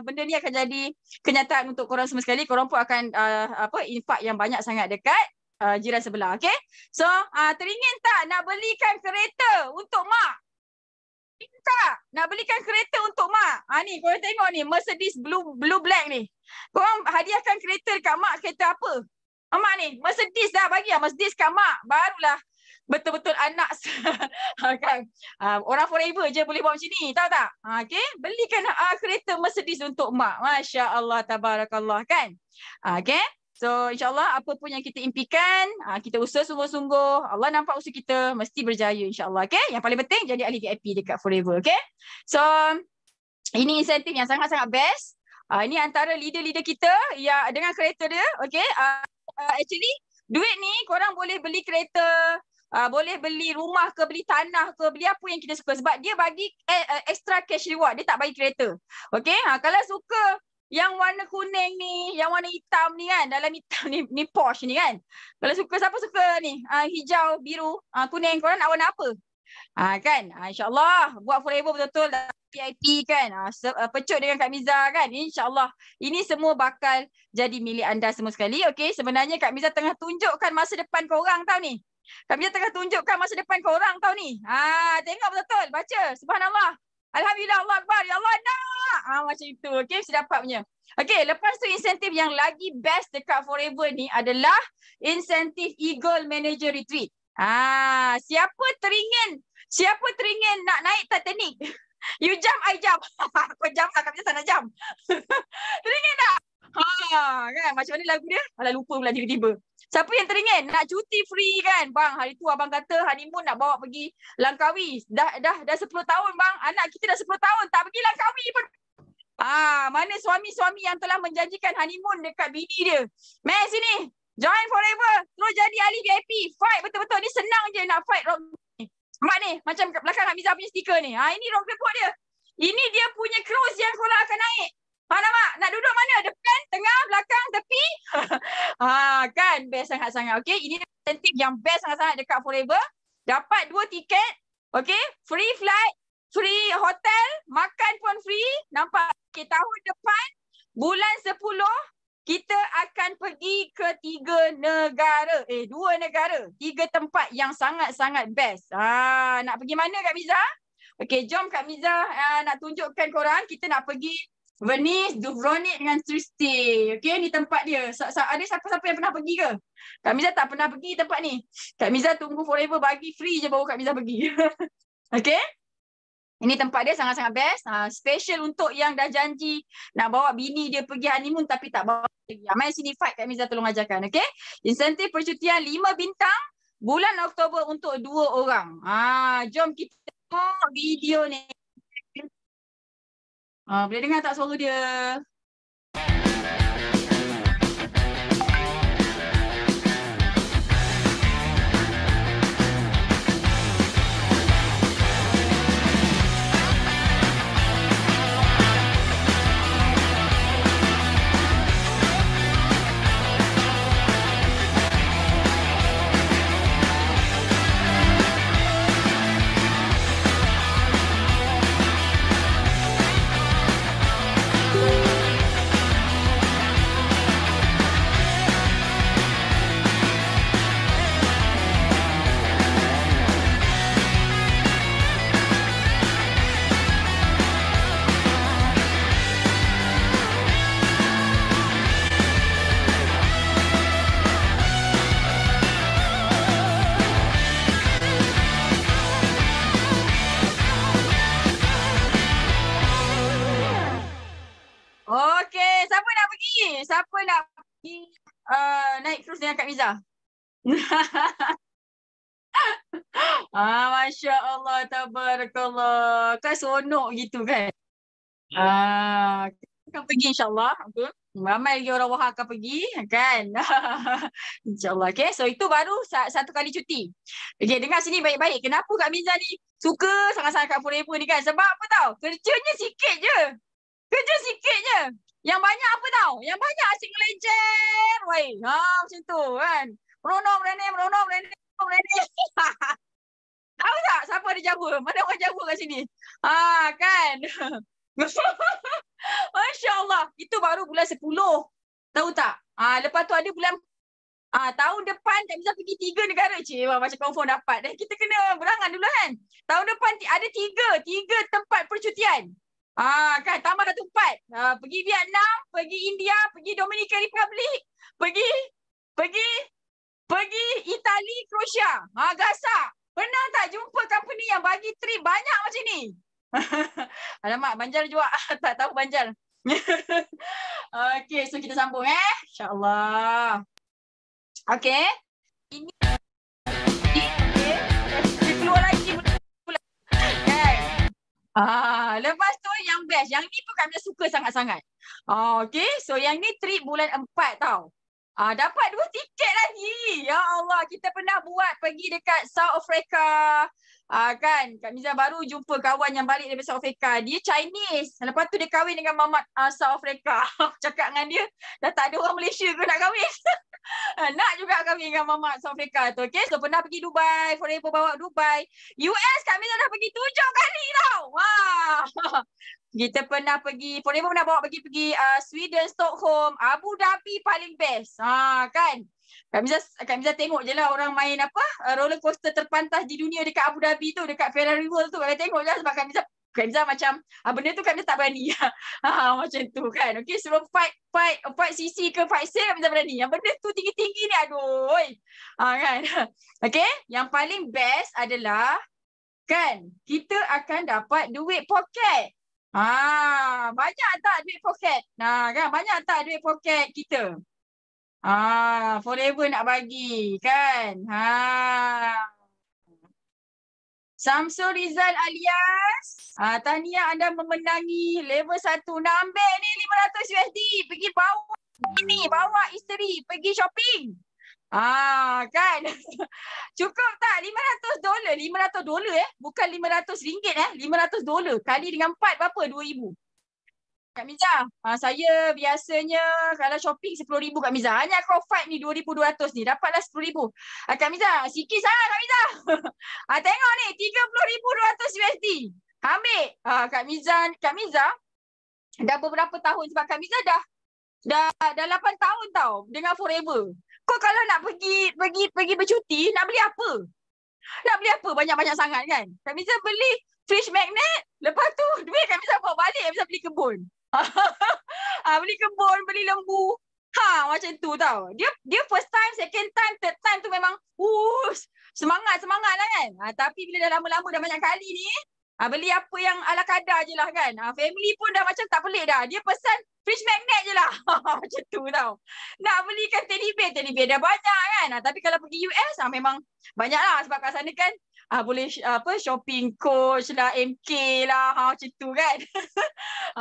benda ni akan jadi kenyataan untuk korang semua sekali. Korang pun akan infak yang banyak sangat dekat jiran sebelah. Okay. So teringin tak nak belikan kereta untuk mak? Tak nak belikan kereta untuk mak. Ni korang tengok ni Mercedes blue black ni. Korang hadiahkan kereta dekat mak, kereta apa? Mak ni Mercedes dah bagi Mercedes kat mak. Barulah betul-betul anak kan. Orang Forever je boleh buat macam ni, tahu tak? Okay, belikan kereta Mercedes untuk mak. Masya Allah, tabarakallah kan. Okay. So insyaAllah apa pun yang kita impikan, kita usaha sungguh-sungguh, Allah nampak usaha kita, mesti berjaya insyaAllah. Okay? Yang paling penting jadi ahli VIP dekat Forever. Okay? So ini insentif yang sangat-sangat best. Ini antara leader-leader kita yang dengan kereta dia. Okay? Actually duit ni korang boleh beli kereta, boleh beli rumah ke, beli tanah ke, beli apa yang kita suka. Sebab dia bagi extra cash reward, dia tak bagi kereta. Okay? Kalau suka yang warna kuning ni, yang warna hitam ni kan, dalam hitam ni Porsche ni kan. Kalau suka, siapa suka ni? Hijau, biru, kuning, korang nak warna apa? Kan? InsyaAllah buat Forever betul-betul VIP kan. Pecut dengan Kak Miza kan. InsyaAllah ini semua bakal jadi milik anda semua sekali. Okay, sebenarnya Kak Miza tengah tunjukkan masa depan korang tau ni. Kak Miza tengah tunjukkan masa depan korang tau ni. Tengok betul-betul, baca. Subhanallah. Alhamdulillah, Allah Akbar. Ya Allah, nak. Macam itu. Okay, mesti dapat punya. Okay, lepas tu insentif yang lagi best dekat Forever ni adalah insentif Eagle Manager Retreat. Siapa teringin nak naik Titanic? You jump, I jump. Kau jump lah, Kak Miza tak nak jump. Teringin tak? Kan? Macam mana lagu dia? Alah, lupa pula tiba-tiba. Siapa yang teringin nak cuti free kan? Bang, hari tu abang kata honeymoon nak bawa pergi Langkawi. Dah 10 tahun bang. Anak kita dah 10 tahun tak pergi Langkawi pun. Mana suami-suami yang telah menjanjikan honeymoon dekat bini dia? Meh sini. Join Forever. Terus jadi ahli VIP. Fight betul-betul. Ni senang je nak fight rock ni. Nampak ni? Macam kat belakang Hamizah punya stiker ni. Ini rock report dia. Ini dia punya cruise yang korang akan naik. Nampak? Nak duduk mana? Depan, tengah, belakang, tepi? Kan? Best sangat-sangat. Okay? Ini insentif yang best sangat-sangat dekat Forever. Dapat 2 tiket. Okay? Free flight, free hotel, makan pun free. Nampak? Okay, tahun depan, bulan 10, kita akan akan pergi ke 3 negara. 2 negara. 3 tempat yang sangat-sangat best. Nak pergi mana Kak Miza? Okey, jom Kak Miza nak tunjukkan korang. Kita nak pergi Venice, Dubrovnik dengan Trieste. Okey, ni tempat dia. Ada siapa-siapa yang pernah pergi ke? Kak Miza tak pernah pergi tempat ni. Kak Miza tunggu forever bagi free je baru Kak Miza pergi. Okey? Ini tempat dia sangat-sangat best. Special untuk yang dah janji nak bawa bini dia pergi honeymoon tapi tak bawa lagi. Mai sini fight Kak Miza tolong ajarkan. Okay? Insentif percutian 5 bintang bulan Oktober untuk 2 orang. Jom kita tengok video ni. Boleh dengar tak suara dia? Okey, siapa nak pergi? Siapa nak pergi naik cruise dengan Kak Miza? Masya Allah, tabarakallah. Kan seronok gitu kan? Akan pergi insyaAllah. Okay. Ramai lagi orang Wahab akan pergi kan. InsyaAllah. Okay. So itu baru satu kali cuti. Okay, dengar sini baik-baik. Kenapa Kak Miza ni suka sangat-sangat kat Forever ni kan? Sebab apa tau? Kerjanya sikit je. Kerja sikit je. Yang banyak apa tau? Yang banyak asyik ngelejer. Macam tu kan. Meronok, berenik. Tahu tak siapa ada Jawa? Mana orang Jawa kat sini? Kan? Masya Allah. Itu baru bulan 10. Tahu tak? Lepas tu ada bulan tahun depan Kak Miza pergi 3 negara. Macam confirm dapat. Dan kita kena berangan dulu kan. Tahun depan ada 3 tempat percutian. Kan tambah 1 tempat. Pergi Vietnam, pergi India, pergi Dominican Republic, pergi Itali, Croatia. Gasak. Pernah tak jumpa company yang bagi trip banyak macam ni? Alamak, Banjar juga. Tak tahu Banjar. Okey, so kita sambung InsyaAllah. Okey. Ini dia keluar lagi. Lepas tu yang best. Yang ni pun kami suka sangat-sangat. Okey, so yang ni trip bulan 4 tau. Dapat 2 tiket lagi. Ya Allah, kita pernah buat pergi dekat South Africa. Kan, Kak Miza baru jumpa kawan yang balik dari South Africa. Dia Chinese. Lepas tu dia kahwin dengan mamat South Africa. Cakap dengan dia, dah tak ada orang Malaysia ke nak kahwin. Nak juga kahwin dengan mamat South Africa tu. Okay, so pernah pergi Dubai. Forever bawa Dubai. US Kak Miza dah pergi 7 kali tau. Kita pernah pergi, Forever pernah bawa pergi Sweden, Stockholm, Abu Dhabi paling best. Kan? Kak Miza tengok je lah orang main roller coaster terpantas di dunia dekat Abu Dhabi tu, dekat Ferrari World tu. Kak tengok je sebab Kak Miza macam benda tu Kak Miza tak berani. Macam tu kan. Okay, suruh fight CC ke fight sail Kak Miza berani. Yang benda tu tinggi-tinggi ni aduh. Kan? Okay, yang paling best adalah kan kita akan dapat duit poket. Banyak tak duit poket? Kan banyak tak duit poket kita? Forever nak bagi kan. Samsul Rizal alias tahniah anda memenangi level 1. Nak ambil ni 500 USD. Pergi bawa isteri pergi shopping. Kan. Cukup tak $500? $500 bukan RM500 $500 kali dengan 4 berapa? 2,000. Kak Miza, saya biasanya kalau shopping 10,000 Kak Miza. Hanya kau fight ni 2,200 ni dapatlah 10,000. Kak Miza, sikit sangat Kak Miza. Tengok ni 30,200 USD. Ambil. Kak Miza dah beberapa tahun sebab Kak Miza dah 8 tahun tau tau dengan Forever. Kau kalau nak pergi bercuti, nak beli apa? Nak beli apa banyak-banyak sangat kan? Kak Miza beli fridge magnet, lepas tu duit Kak Miza bawa balik, Kak Miza beli kebun. Beli kebun, beli lembu. Macam tu tau. Dia first time, second time, third time tu memang semangat lah kan. Tapi bila dah lama-lama dah banyak kali ni, beli apa yang ala kadar je lah kan. Family pun dah macam tak pelik dah. Dia pesan fridge magnet je lah. Macam tu tau. Nak belikan teddy bear dah banyak kan. Tapi kalau pergi US memang banyak lah. Sebab kat sana kan boleh shopping Coach lah, MK lah. Macam tu kan.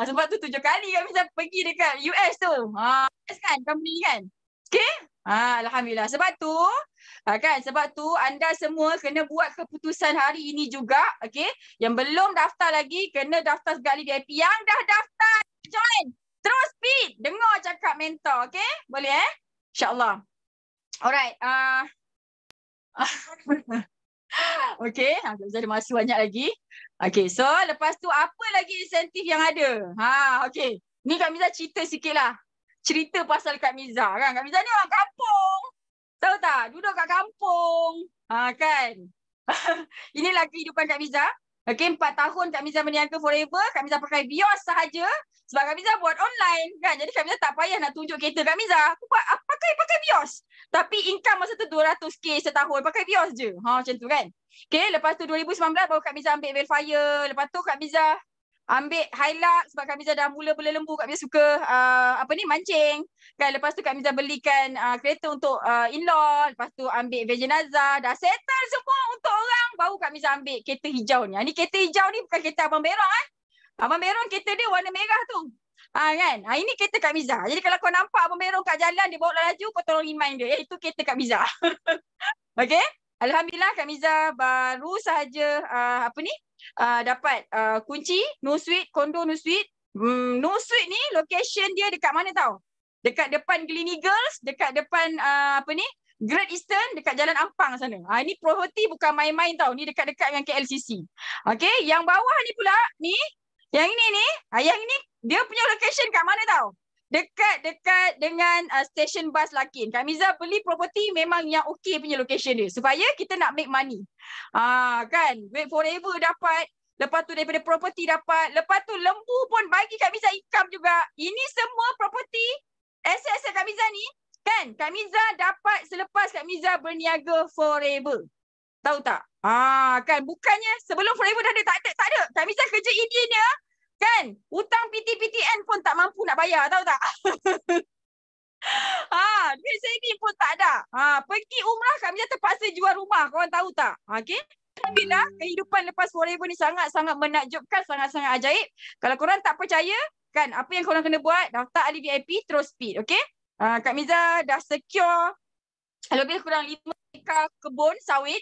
Sebab tu 7 kali kami bisa pergi dekat US tu. US kan, company kan. Okay. Alhamdulillah. Sebab tu anda semua kena buat keputusan hari ini juga. Okay. Yang belum daftar lagi, kena daftar sekali VIP. Yang dah daftar, join. Terus speed. Dengar cakap mentor. Okay. Boleh InsyaAllah. Alright. Okay. Ada masa banyak lagi. Okay. So, lepas tu apa lagi insentif yang ada? Okay. Ni Kak Miza cerita sikit lah. Cerita pasal Kak Miza kan. Kak Miza ni orang kampung. Tahu tak? Duduk kat kampung. Kan? Inilah kehidupan Kak Miza. Okay, 4 tahun Kak Miza berniaga Forever. Kak Miza pakai bios sahaja. Sebab Kak Miza buat online kan. Jadi Kak Miza tak payah nak tunjuk kereta Kak Miza. Aku pakai bios. Tapi income masa tu 200k setahun. Pakai bios je. Macam tu kan. Okay, lepas tu 2019 baru Kak Miza ambil Velfire. Lepas tu Kak Miza ambil Hilux sebab Kak Miza dah mula bela lembu. Kak Miza suka mancing kan. Lepas tu Kak Miza belikan kereta untuk in-law. Lepas tu ambil Vegenaza. Dah settle semua untuk orang. Baru Kak Miza ambil kereta hijau ni. Ni kereta hijau ni bukan kereta Abang Berong Abang Berong kereta dia warna merah tu. Kan. Ini kereta Kak Miza. Jadi kalau kau nampak Abang Berong kat jalan dia bawa laju, kau tolong remind dia. Itu kereta Kak Miza. Okay. Alhamdulillah Kak Miza baru sahaja dapat kunci No Suite, kondo No Suite. No Suite ni location dia dekat mana tau? Dekat depan Gleneagles, dekat depan Great Eastern, dekat Jalan Ampang sana. Ini property bukan main-main tau. Ni dekat-dekat dengan KLCC. Okay, yang bawah ni pula ni, yang ini dia punya location kat mana tau? Dekat dengan stesen bas Lakin. Kak Miza beli property memang yang okey punya location dia. Supaya kita nak make money. Kan? Wait Forever dapat. Lepas tu daripada property dapat. Lepas tu lembu pun bagi Kak Miza income juga. Ini semua property aset-aset Kak Miza ni. Kan? Kak Miza dapat selepas Kak Miza berniaga Forever. Tahu tak? Kan? Bukannya sebelum Forever dah ada. Tak ada. Kak Miza kerja engineer. Kan? Hutang PT-PTN pun tak mampu nak bayar, tahu tak? Duit saving pun tak ada. Pergi umrah Kak Miza terpaksa jual rumah, korang tahu tak? Okay? Alhamdulillah, kehidupan lepas Forever ni sangat-sangat menakjubkan, sangat-sangat ajaib. Kalau korang tak percaya, kan, apa yang korang kena buat, daftar ahli VIP, terus speed, okay? Kak Miza dah secure lebih kurang 5 ekar kebun sawit.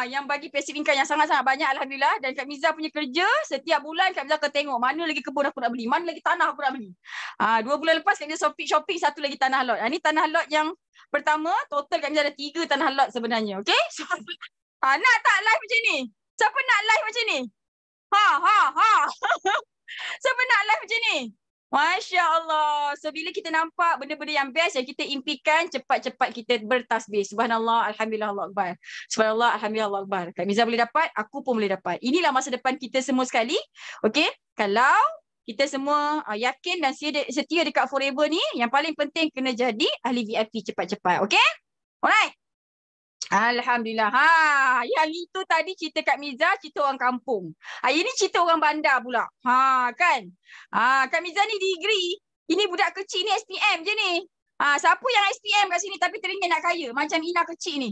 Yang bagi passive income yang sangat-sangat banyak Alhamdulillah. Dan Kak Miza punya kerja setiap bulan Kak Miza akan tengok mana lagi kebun aku nak beli, mana lagi tanah aku nak beli. 2 bulan lepas Kak Miza shopping satu lagi tanah lot. Ni tanah lot yang pertama. Total Kak Miza ada 3 tanah lot sebenarnya. Okay. Nak tak live macam ni? Siapa nak live macam ni? Siapa nak live macam ni? Masya Allah. So bila kita nampak benda-benda yang best yang kita impikan, cepat-cepat kita bertasbih. Subhanallah, Alhamdulillah, Allah Akbar. Subhanallah, Alhamdulillah, Allah Akbar. Kak Miza boleh dapat, aku pun boleh dapat. Inilah masa depan kita semua sekali. Okay. Kalau kita semua yakin dan setia dekat Forever ni, yang paling penting kena jadi ahli VIP cepat-cepat. Okay. Alright. Alhamdulillah. Yang itu tadi cerita Kak Miza, cerita orang kampung. Ini cerita orang bandar pula. Kan? Kak Miza ni degree. Ini budak kecil ni SPM je ni. Siapa yang SPM kat sini tapi teringin nak kaya? Macam Ina kecil ni.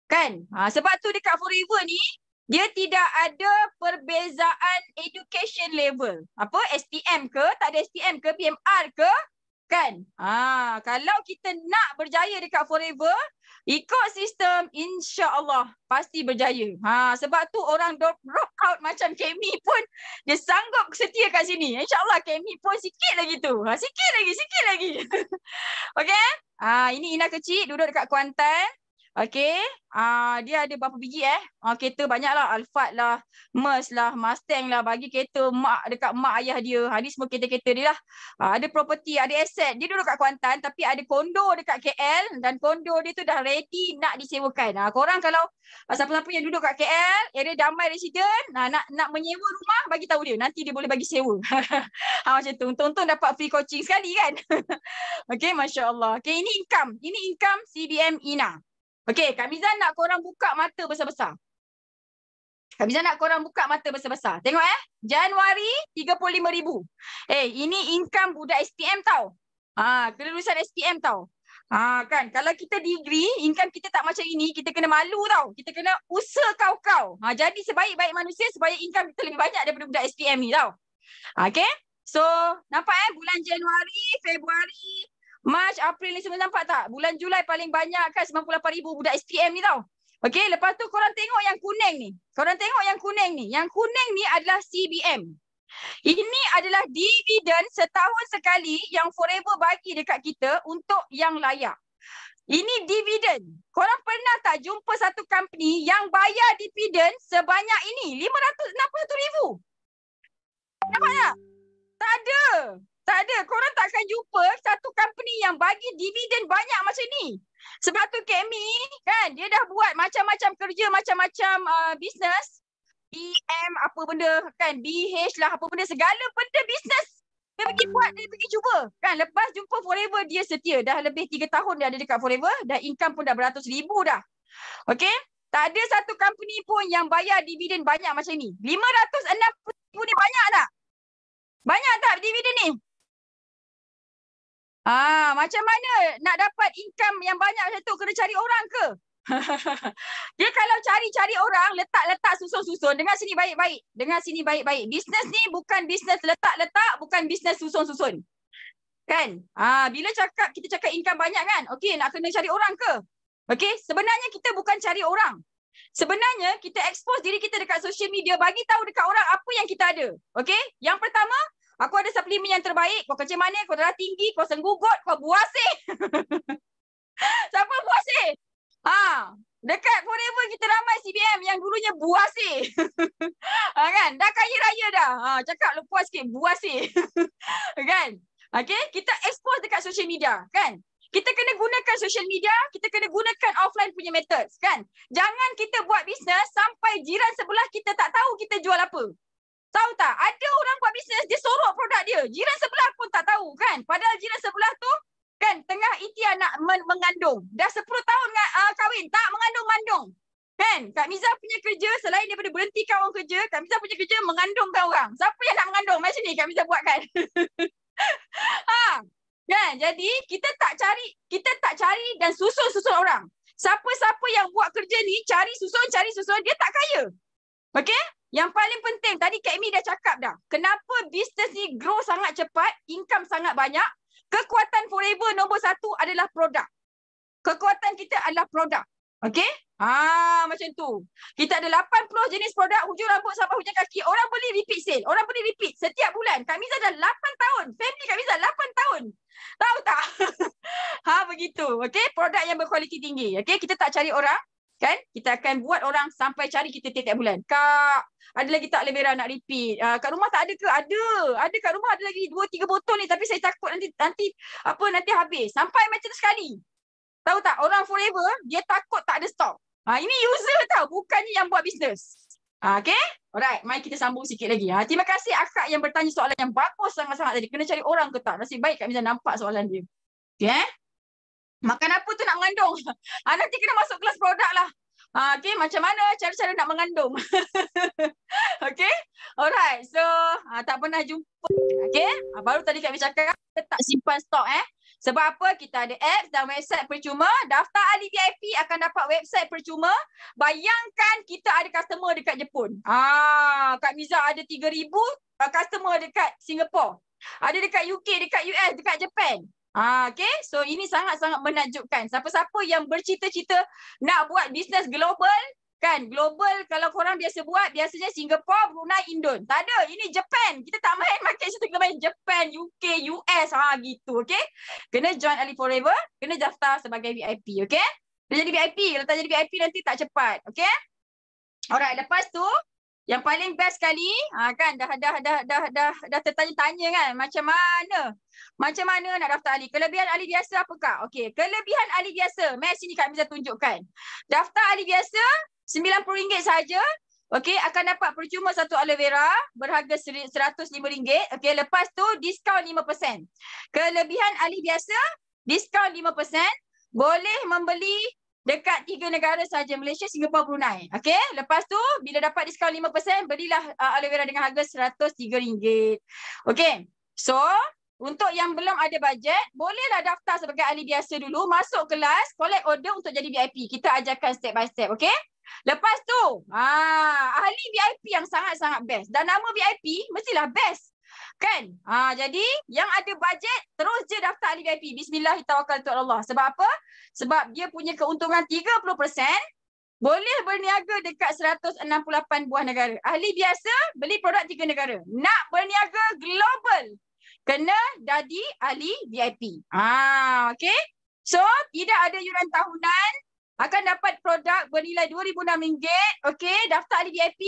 Kan? Sebab tu dekat Forever ni, dia tidak ada perbezaan education level. Apa? SPM ke? Tak ada SPM ke? PMR ke? Kan? Kalau kita nak berjaya dekat Forever, ikut sistem, insya-Allah pasti berjaya. Sebab tu orang drop out macam Kemi pun dia sanggup setia kat sini. Insya-Allah Kemi pun sikit lagi tu. Sikit lagi. Okey? Ini Ina kecil duduk dekat Kuantan. Okay. Dia ada berapa biji kereta banyak lah. Alphard lah, Merc lah, Mustang lah. Bagi kereta mak dekat mak ayah dia. Ni semua kereta-kereta dia lah. Ada property, ada aset. Dia duduk kat Kuantan tapi ada kondo dekat KL dan kondo dia tu dah ready nak disewakan. Korang kalau siapa-siapa yang duduk kat KL, area Damai Resident, nak menyewa rumah, bagi tahu dia. Nanti dia boleh bagi sewa. Macam tu. Untung-untung dapat free coaching sekali kan. Okay, Masya Allah. Okay, ini income. Ini income CBM INA. Okay, Kak Miza nak korang buka mata besar-besar. Kak Miza nak korang buka mata besar-besar. Tengok Januari 35,000. Ini income budak SPM tau. Kelulusan SPM tau. Kan, kalau kita degree, income kita tak macam ini, kita kena malu tau. Kita kena usaha kau-kau. Jadi sebaik-baik manusia, supaya income kita lebih banyak daripada budak SPM ni tau. Okay? So, nampak bulan Januari, Februari, Mac, April ni semua nampak tak? Bulan Julai paling banyak kan 98,000 budak SPM ni tau. Okey, lepas tu korang tengok yang kuning ni. Korang tengok yang kuning ni. Yang kuning ni adalah CBM. Ini adalah dividen setahun sekali yang Forever bagi dekat kita untuk yang layak. Ini dividen. Korang pernah tak jumpa satu company yang bayar dividen sebanyak ini? 561,000. Nampak tak? Tak ada. Tak ada. Korang takkan jumpa satu company yang bagi dividen banyak macam ni. Sebab tu Kak Mi, kan, dia dah buat macam-macam kerja, macam-macam bisnes. BM apa benda, kan, BH lah apa benda, segala benda bisnes. Dia pergi buat, dia pergi cuba. Kan, lepas jumpa Forever, dia setia. Dah lebih 3 tahun dia ada dekat Forever. Dah income pun dah beratus ribu dah. Okay? Tak ada satu company pun yang bayar dividen banyak macam ni. 560,000 ni banyak tak? Banyak tak dividen ni? Macam mana nak dapat income yang banyak macam tu? Kena cari orang ke? Dia kalau cari-cari orang, letak-letak susun-susun. Dengar sini baik-baik. Dengar sini baik-baik. Bisnes ni bukan bisnes letak-letak, bukan bisnes susun-susun. Kan? Bila kita cakap income banyak kan? Okey, nak kena cari orang ke? Okey, sebenarnya kita bukan cari orang. Sebenarnya kita expose diri kita dekat social media, bagi tahu dekat orang apa yang kita ada. Okey? Yang pertama, aku ada suplemen yang terbaik. Kau kerja mana? Kau darah tinggi, kau senggugut, kau buasih. Siapa buasih? Dekat Forever kita ramai CBM yang dulunya buasih. Kan? Dah kaya raya dah. Cakap lu puas sikit, buasih. Kan? Okay? Kita expose dekat social media. Kan? Kita kena gunakan social media, kita kena gunakan offline punya methods. Kan? Jangan kita buat bisnes sampai jiran sebelah kita tak tahu kita jual apa. Tahu tak? Ada orang buat bisnes, dia sorok produk dia. Jiran sebelah pun tak tahu kan. Padahal jiran sebelah tu kan tengah ikhtiar nak mengandung. Dah 10 tahun kahwin, tak mengandung-mandung. Kan? Kak Miza punya kerja, selain daripada berhentikan orang kerja, Kak Miza punya kerja mengandungkan orang. Siapa yang nak mengandung? Macam ni Kak Miza buat kan? Kan? Jadi kita tak cari dan susun-susun orang. Siapa-siapa yang buat kerja ni cari susun, dia tak kaya. Okey? Yang paling penting, tadi Kak Mi dah cakap dah. Kenapa bisnes ni grow sangat cepat, income sangat banyak? Kekuatan Forever nombor 1 adalah produk. Kekuatan kita adalah produk. Okey? Macam tu. Kita ada 80 jenis produk, hujung rambut sampai hujung kaki. Orang beli repeat sale. Orang beli repeat setiap bulan. Kak Miza dah 8 tahun. Family Kak Miza 8 tahun. Tahu tak? Begitu. Okey? Produk yang berkualiti tinggi. Okey? Kita tak cari orang. Kan? Kita akan buat orang sampai cari kita tiap-tiap bulan. Kak, ada lagi tak aloe vera nak repeat? Kat rumah tak ada ke? Ada. Ada kat rumah, ada lagi 2-3 botol ni. Tapi saya takut nanti habis. Sampai macam tu sekali. Tahu tak? Orang Forever, dia takut tak ada stok. Ini user tau. Bukannya yang buat bisnes. Okay? Alright. Mari kita sambung sikit lagi. Terima kasih akak yang bertanya soalan yang bagus sangat-sangat tadi. Kena cari orang ke tak? Nasib baik Kak Miza nampak soalan dia. Okay? Makan apa tu nak mengandung? Nanti kena masuk kelas produk lah. Okay, macam mana cara-cara nak mengandung? Okay? Alright. So, tak pernah jumpa. Okay? Baru tadi Kak Mi cakap, kita tak simpan stok Sebab apa? Kita ada apps dan website percuma. Daftar ahli VIP akan dapat website percuma. Bayangkan kita ada customer dekat Jepun. Kak Miza ada 3,000 customer dekat Singapore. Ada dekat UK, dekat US, dekat Japan. Okay, so ini sangat-sangat menakjubkan. Siapa-siapa yang bercita-cita nak buat bisnes global, kan? Global kalau korang biasa buat, biasanya Singapore, Brunei, Indon. Tak ada, ini Japan. Kita tak main market situ, kita main Japan, UK, US, gitu, okay? Kena join Ali Forever, kena daftar sebagai VIP, okay? Kena jadi VIP. Kalau tak jadi VIP nanti tak cepat. Okay? Alright, lepas tu yang paling best sekali, kan dah tertanya-tanya kan macam mana nak daftar ahli. Kelebihan ahli biasa apakah? Okey, kelebihan ahli biasa. Mari sini Kak Miza tunjukkan. Daftar ahli biasa RM90 saja. Okey, akan dapat percuma satu aloe vera berharga RM105. Okey, lepas tu diskaun 5%. Kelebihan ahli biasa, diskaun 5%. Boleh membeli dekat 3 negara saja, Malaysia, Singapura, Brunei. Okey, lepas tu bila dapat diskaun 5%, belilah aloe vera dengan harga RM103. Okey. So, untuk yang belum ada bajet, bolehlah daftar sebagai ahli biasa dulu, masuk kelas, collect order untuk jadi VIP. Kita ajarkan step by step, okey? Lepas tu, ahli VIP yang sangat-sangat best. Dan nama VIP mestilah best. Kan? Jadi yang ada bajet terus je daftar ahli VIP. Bismillahirrahmanirrahim. Sebab apa? Sebab dia punya keuntungan 30%, boleh berniaga dekat 168 buah negara. Ahli biasa beli produk 3 negara. Nak berniaga global, kena jadi ahli VIP. Okey. So, tidak ada yuran tahunan, akan dapat produk bernilai RM2,006. Okey, daftar ahli VIP.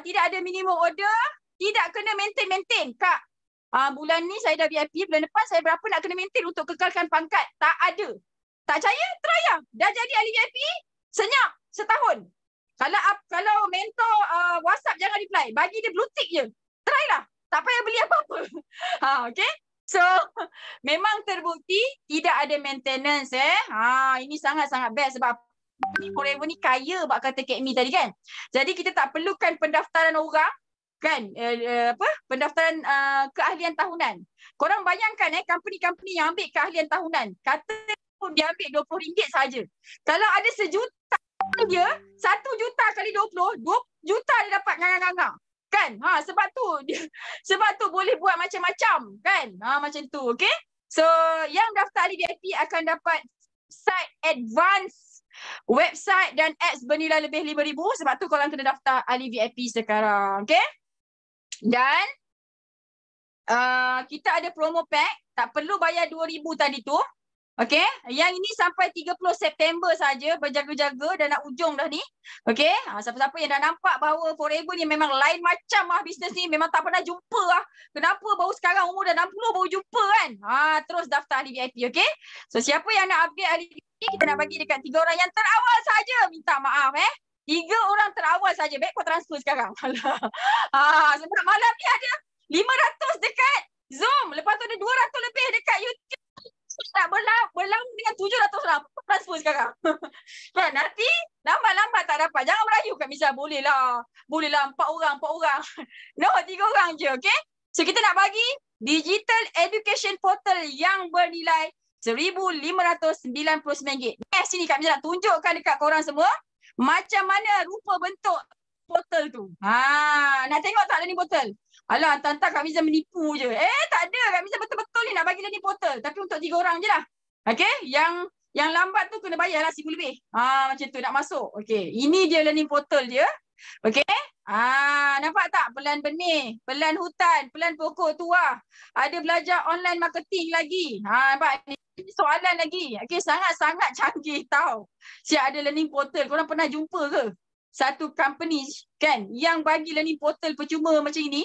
Tidak ada minimum order. Tidak kena maintain. Kak, bulan ni saya dah VIP, bulan depan saya berapa nak kena maintain untuk kekalkan pangkat? Tak ada. Tak percaya? Try lah. Dah jadi ahli VIP, senyap setahun. Kalau mentor WhatsApp jangan reply. Bagi dia blue tick je. Try lah. Tak payah beli apa-apa. Okay? So, memang terbukti tidak ada maintenance. Ini sangat-sangat best sebab Forever ni kaya bak kata Kak Mi tadi kan. Jadi kita tak perlukan pendaftaran orang. Kan pendaftaran keahlian tahunan. Korang bayangkan company-company yang ambil keahlian tahunan, kata dia ambil RM20 saja. Kalau ada 1 juta dia, 1 juta kali 20 juta dia dapat ngangang-ngangang. Kan? Sebab tu boleh buat macam-macam kan? Macam tu, okey? So, yang daftar ahli VIP akan dapat site advance, website dan ads bernilai lebih RM5,000. Sebab tu korang kena daftar ahli VIP sekarang, okey? Dan kita ada promo pack, tak perlu bayar RM2,000 tadi tu. Okey, yang ini sampai 30 September saja, berjaga-jaga, dah nak ujung dah ni. Okey, siapa-siapa yang dah nampak bahawa Forever ni memang lain macam bisnes ni, memang tak pernah jumpa Kenapa baru sekarang umur dah 60 baru jumpa kan? Terus daftar ahli VIP, okey? So siapa yang nak upgrade ahli VIP, kita nak bagi dekat 3 orang yang terawal saja. Minta maaf 3 orang terawal saja. Baik kau transfer sekarang. Sebab malam ni ada 500 dekat Zoom. Lepas tu ada 200 lebih dekat YouTube. Tak berlawan dengan 700 orang. Transfer sekarang. Kan? Nanti lambat-lambat tak dapat. Jangan merayu Kak Miza. Bolehlah 4 orang. No, 3 orang je. Okay? So kita nak bagi Digital Education Portal yang bernilai RM1,599. Sini Kak Miza nak tunjukkan dekat korang semua macam mana rupa bentuk portal tu. Nak tengok tak learning portal? Alah, entah-entah Kak Miza menipu je. Tak ada. Kak Miza betul-betul ni nak bagi learning portal. Tapi untuk 3 orang je lah. Okay? Yang lambat tu kena bayar lah RM1,000 lebih. Macam tu nak masuk. Okay. Ini dia learning portal dia. Okay? Nampak tak? Pelan benih, pelan hutan, pelan pokok tuah. Ada belajar online marketing lagi. Nampak? Ini soalan lagi. Okay, sangat-sangat canggih tau. Siap ada learning portal. Korang pernah jumpa ke? Satu company kan yang bagi learning portal percuma macam ini?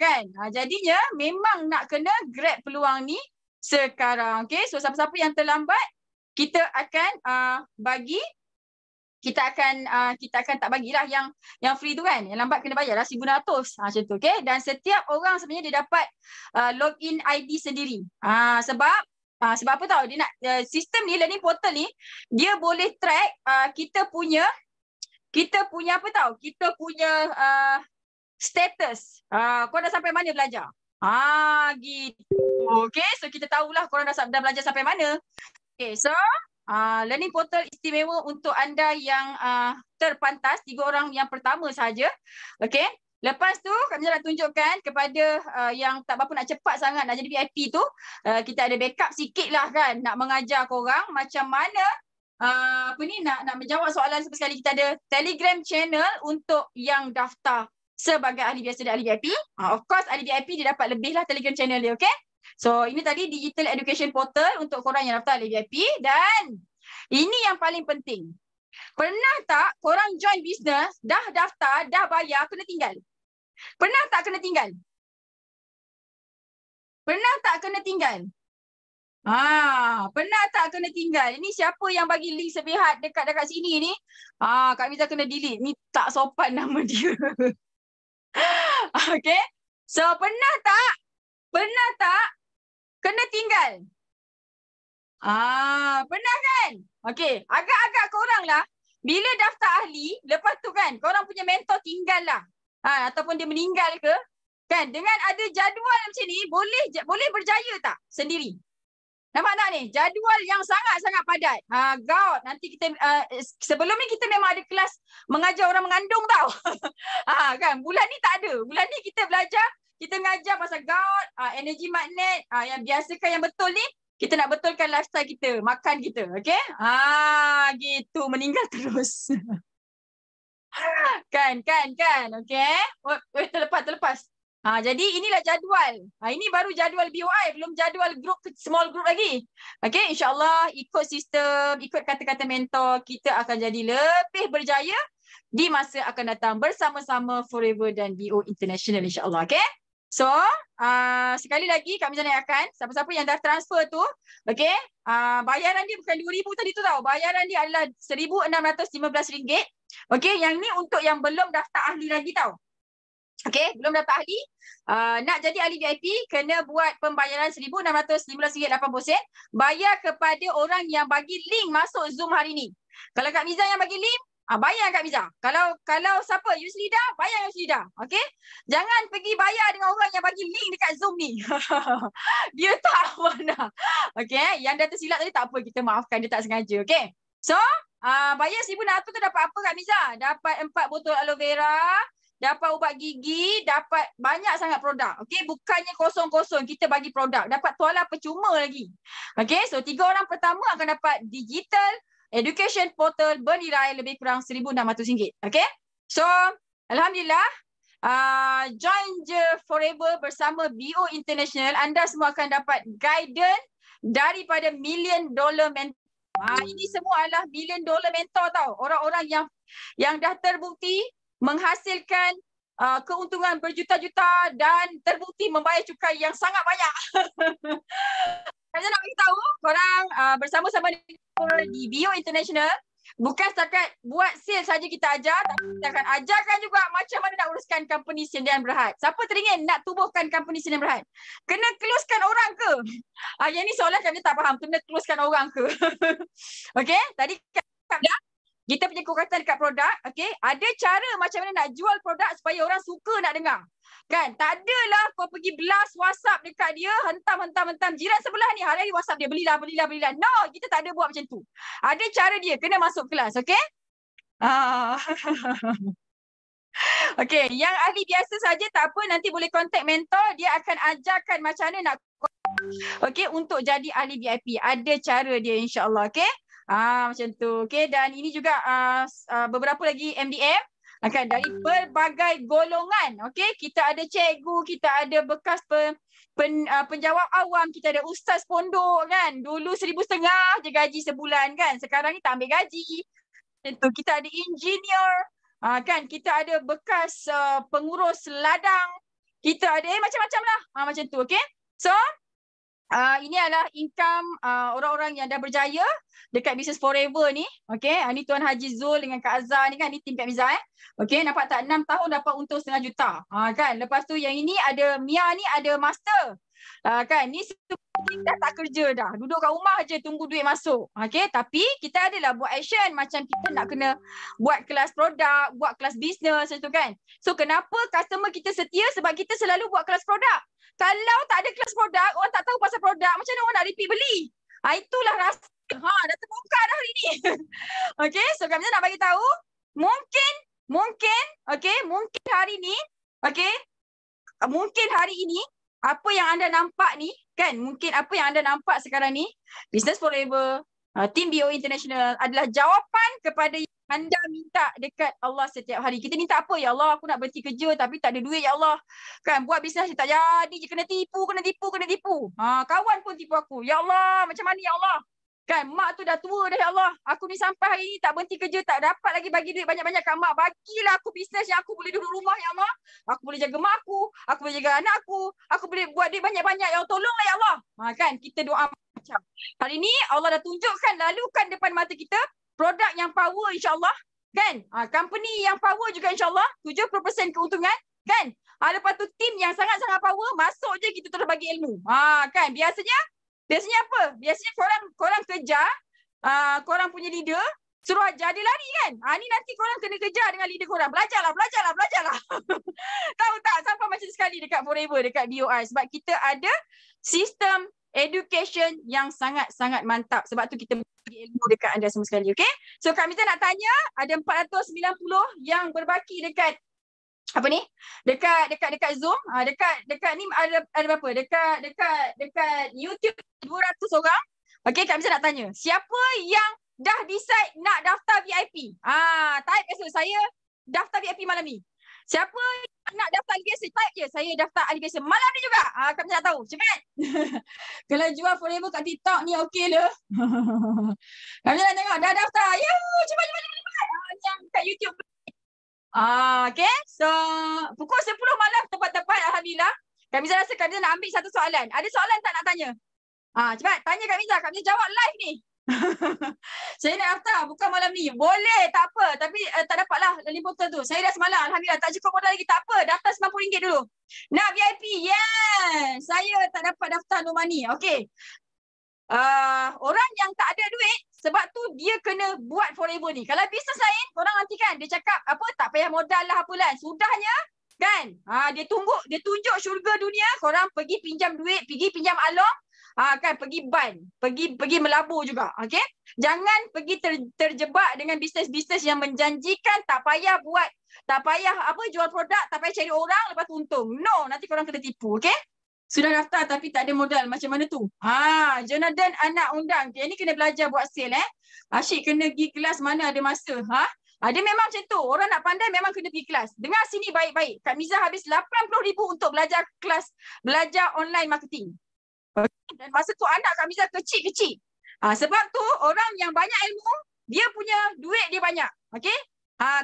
Kan? Jadinya memang nak kena grab peluang ni sekarang. Okay, so siapa-siapa yang terlambat, kita akan bagi. Kita akan tak bagilah yang free tu kan. Yang lambat kena bayar lah RM1,600. Macam tu, okay? Dan setiap orang sebenarnya dia dapat login ID sendiri. Sebab apa tahu? Dia nak sistem ni, learning portal ni, dia boleh track kita punya apa tahu? Kita punya status. Kau dah sampai mana belajar? Gitu. Okay, so kita tahulah korang dah belajar sampai mana. Okay, so learning portal istimewa untuk anda yang terpantas, 3 orang yang pertama saja. Okey. Lepas tu kami nak tunjukkan kepada yang tak berapa nak cepat sangat nak jadi VIP tu, kita ada backup sikit lah kan, nak mengajar korang macam mana nak menjawab soalan sekali. Kita ada Telegram channel untuk yang daftar sebagai ahli biasa dan ahli VIP. Of course ahli VIP dia dapat lebih lah Telegram channel dia, okey. So ini tadi Digital Education Portal untuk korang yang daftar ahli VIP. Dan Ini yang paling penting. Pernah tak korang join business, dah daftar, dah bayar, kena tinggal? Pernah tak kena tinggal? Pernah tak kena tinggal? Pernah tak kena tinggal? Ini siapa yang bagi link sepihak dekat sini ni? Kak Miza kena delete. Ni tak sopan nama dia. Okay. So, pernah tak? Pernah tak kena tinggal? Pernah kan? Okay. Agak-agak korang lah. Bila daftar ahli, lepas tu kan, korang punya mentor tinggal lah. Ataupun dia meninggal ke? Kan? Dengan ada jadual macam ni, boleh berjaya tak sendiri? Nampak tak ni? Jadual yang sangat-sangat padat. God, nanti kita sebelum ni kita memang ada kelas mengajar orang mengandung tau. Kan? Bulan ni tak ada. Bulan ni kita belajar, kita mengajar pasal God, energi magnet, yang biasakan yang betul ni, kita nak betulkan lifestyle kita, makan kita. Okay? Gitu. Meninggal terus. Kan. Okay? Terlepas. Jadi inilah jadual. Ini baru jadual BOI, belum jadual group, small group lagi. Okay, insyaAllah ikut sistem, ikut kata-kata mentor, kita akan jadi lebih berjaya di masa akan datang bersama-sama Forever dan BO International, insyaAllah. Okay? So, sekali lagi kami naikkan, siapa-siapa yang dah transfer tu, okay, bayaran dia bukan RM2,000 tadi tu tau. Bayaran dia adalah RM1,615. Okay, yang ni untuk yang belum daftar ahli lagi tau. Okay, belum daftar ahli. Nak jadi ahli VIP, kena buat pembayaran RM1,615.80. Bayar kepada orang yang bagi link masuk Zoom hari ni. Kalau Kak Miza yang bagi link, bayar Kak Miza. Kalau siapa? Yusrida, bayar Yusrida. Okay? Jangan pergi bayar dengan orang yang bagi link dekat Zoom ni. Dia tak mana. Okay? Yang dah tersilap tadi tak apa, kita maafkan, dia tak sengaja. Okay? So, bayar RM1,600 tu dapat apa Kak Miza? Dapat 4 botol aloe vera, dapat ubat gigi, dapat banyak sangat produk. Okey, bukannya kosong-kosong kita bagi produk, dapat tuala percuma lagi. Okey, so 3 orang pertama akan dapat digital education portal bernilai lebih kurang RM1,600. Okey. So, alhamdulillah, join je Forever bersama BO International, anda semua akan dapat guidance daripada $1 million mentor. Ini semua adalah $1 million mentor tau. Orang-orang yang dah terbukti menghasilkan keuntungan berjuta-juta dan terbukti membayar cukai yang sangat banyak. Saya nak beritahu korang bersama-sama di BO International, bukan setakat buat sale saja kita ajar, tapi kita akan ajarkan juga macam mana nak uruskan company Sdn Berhad. Siapa teringin nak tubuhkan company Sdn Berhad? Kena closekan orang ke? Yang ni soalan kami tak faham. Kena closekan orang ke? Okey, tadi kita punya kekuatan dekat produk, okey, ada cara macam mana nak jual produk supaya orang suka nak dengar. Kan? Tak adalah kau pergi blast WhatsApp dekat dia, hentam. Jiran sebelah ni hari-hari WhatsApp dia, belilah. No, kita tak ada buat macam tu. Ada cara dia, kena masuk kelas, okey? Okey, yang ahli biasa saja tak apa, nanti boleh contact mentor, dia akan ajarkan macam mana nak okey untuk jadi ahli VIP. Ada cara dia insya-Allah, okey? Macam tu. Okey, dan ini juga beberapa lagi MDM akan dari berbagai golongan. Okey, kita ada cikgu, kita ada bekas penjawab awam, kita ada ustaz pondok kan. Dulu RM1,500 je gaji sebulan kan. Sekarang ni tak ambil gaji. Macam tu. Kita ada engineer, kan. Kita ada bekas pengurus ladang. Kita ada macam-macam lah. Macam tu, okey. So, ini adalah income orang-orang yang dah berjaya dekat Business Forever ni. Okey, ni Tuan Haji Zul dengan Kak Azhar ni kan, ni tim Kak Miza Okey, nampak tak 6 tahun dapat untung RM1.5 juta. Kan, lepas tu yang ini ada Mia ni ada master. Kan, ni dah tak kerja dah. Duduk kat rumah je tunggu duit masuk. Okey, tapi kita adalah buat action macam kita nak kena buat kelas produk, buat kelas bisnes macam tu kan. So kenapa customer kita setia? Sebab kita selalu buat kelas produk. Kalau tak ada kelas produk, orang tak tahu pasal produk, macam mana orang nak repeat beli? Itulah rasa. Dah terbuka dah hari ni. Okey, so kami nak bagi tahu, mungkin, okey, mungkin hari ni, okey, mungkin hari ini, apa yang anda nampak ni, kan, mungkin apa yang anda nampak sekarang ni, Business Forever, Team BO International adalah jawapan kepada yang anda minta dekat Allah setiap hari. Kita minta apa? Ya Allah, aku nak berhenti kerja tapi tak ada duit, ya Allah. Kan, buat bisnes tak jadi je, kena tipu. Kawan pun tipu aku. Ya Allah, macam mana ya Allah? Kan mak tu dah tua dah, ya Allah. Aku ni sampai hari ni tak berhenti kerja, tak dapat lagi bagi duit banyak-banyak kat mak. Bagilah aku bisnes yang aku boleh duduk rumah, ya Allah. Aku boleh jaga mak aku boleh jaga anak aku boleh buat duit banyak-banyak. Ya Allah, tolonglah ya Allah. Kan kita doa macam. Hari ni Allah dah tunjukkan, lalukan depan mata kita produk yang power, insya-Allah. Kan? Company yang power juga, insya-Allah. 70% keuntungan, kan? Lepas tu tim yang sangat-sangat power, masuk je kita terus bagi ilmu. Kan? Biasanya apa? Biasanya korang kejar, korang punya leader, suruh ajar, dia lari kan? Ni nanti korang kena kejar dengan leader korang. Belajarlah. Tahu tak? Sampai macam sekali dekat Forever, dekat BOI. Sebab kita ada sistem education yang sangat-sangat mantap. Sebab tu kita bagi ilmu dekat anda semua sekali. Okay? So Kak Miza nak tanya, ada 490 yang berbaki dekat apa ni, dekat Zoom, dekat ni ada berapa, dekat YouTube 200 orang. Okey, Kak Miza nak tanya, siapa yang dah decide nak daftar VIP? Type esok, saya daftar VIP malam ni. Siapa yang nak daftar ahli biasa, type je, saya daftar ahli biasa malam ni juga. Kak Miza nak tahu, cepat. Kalau jual Forever kat TikTok ni okey le. Kak Miza nak tengok dah daftar. Cepat. Yang kat YouTube. Okay. So, pukul 10 malam tepat-tepat, Alhamdulillah. Kak Miza rasa Kak Miza nak ambil satu soalan. Ada soalan tak nak tanya? Cepat, tanya Kak Miza. Kak Miza jawab live ni. Saya nak daftar, bukan malam ni. Boleh, tak apa. Tapi tak dapatlah link portal tu. Saya dah semalam, Alhamdulillah. Tak cukup modal lagi, tak apa. Daftar RM90 dulu. Nak VIP? Yes. Saya tak dapat daftar no money. Okay. Orang yang tak ada duit, sebab tu dia kena buat Forever ni. Kalau bisnes lain, orang nanti kan dia cakap apa, tak payah modal lah apalah. Sudahnya kan, dia tunjuk syurga dunia, korang pergi pinjam duit, pergi pinjam along, kan, pergi ban, pergi melabur juga. Okay, jangan pergi terjebak dengan bisnes-bisnes yang menjanjikan tak payah buat, tak payah jual produk, tak payah cari orang lepas tu untung. No, nanti korang kena tipu. Okay, sudah daftar tapi tak ada modal. Macam mana tu? Jonathan anak undang. Dia ni kena belajar buat sale. Asyik kena pergi kelas, mana ada masa. Dia memang macam tu. Orang nak pandai memang kena pergi kelas. Dengar sini baik-baik. Kak Miza habis RM80,000 untuk belajar kelas, belajar online marketing. Dan masa tu anak Kak Miza kecil-kecil. Sebab tu orang yang banyak ilmu, dia punya duit dia banyak. Okay?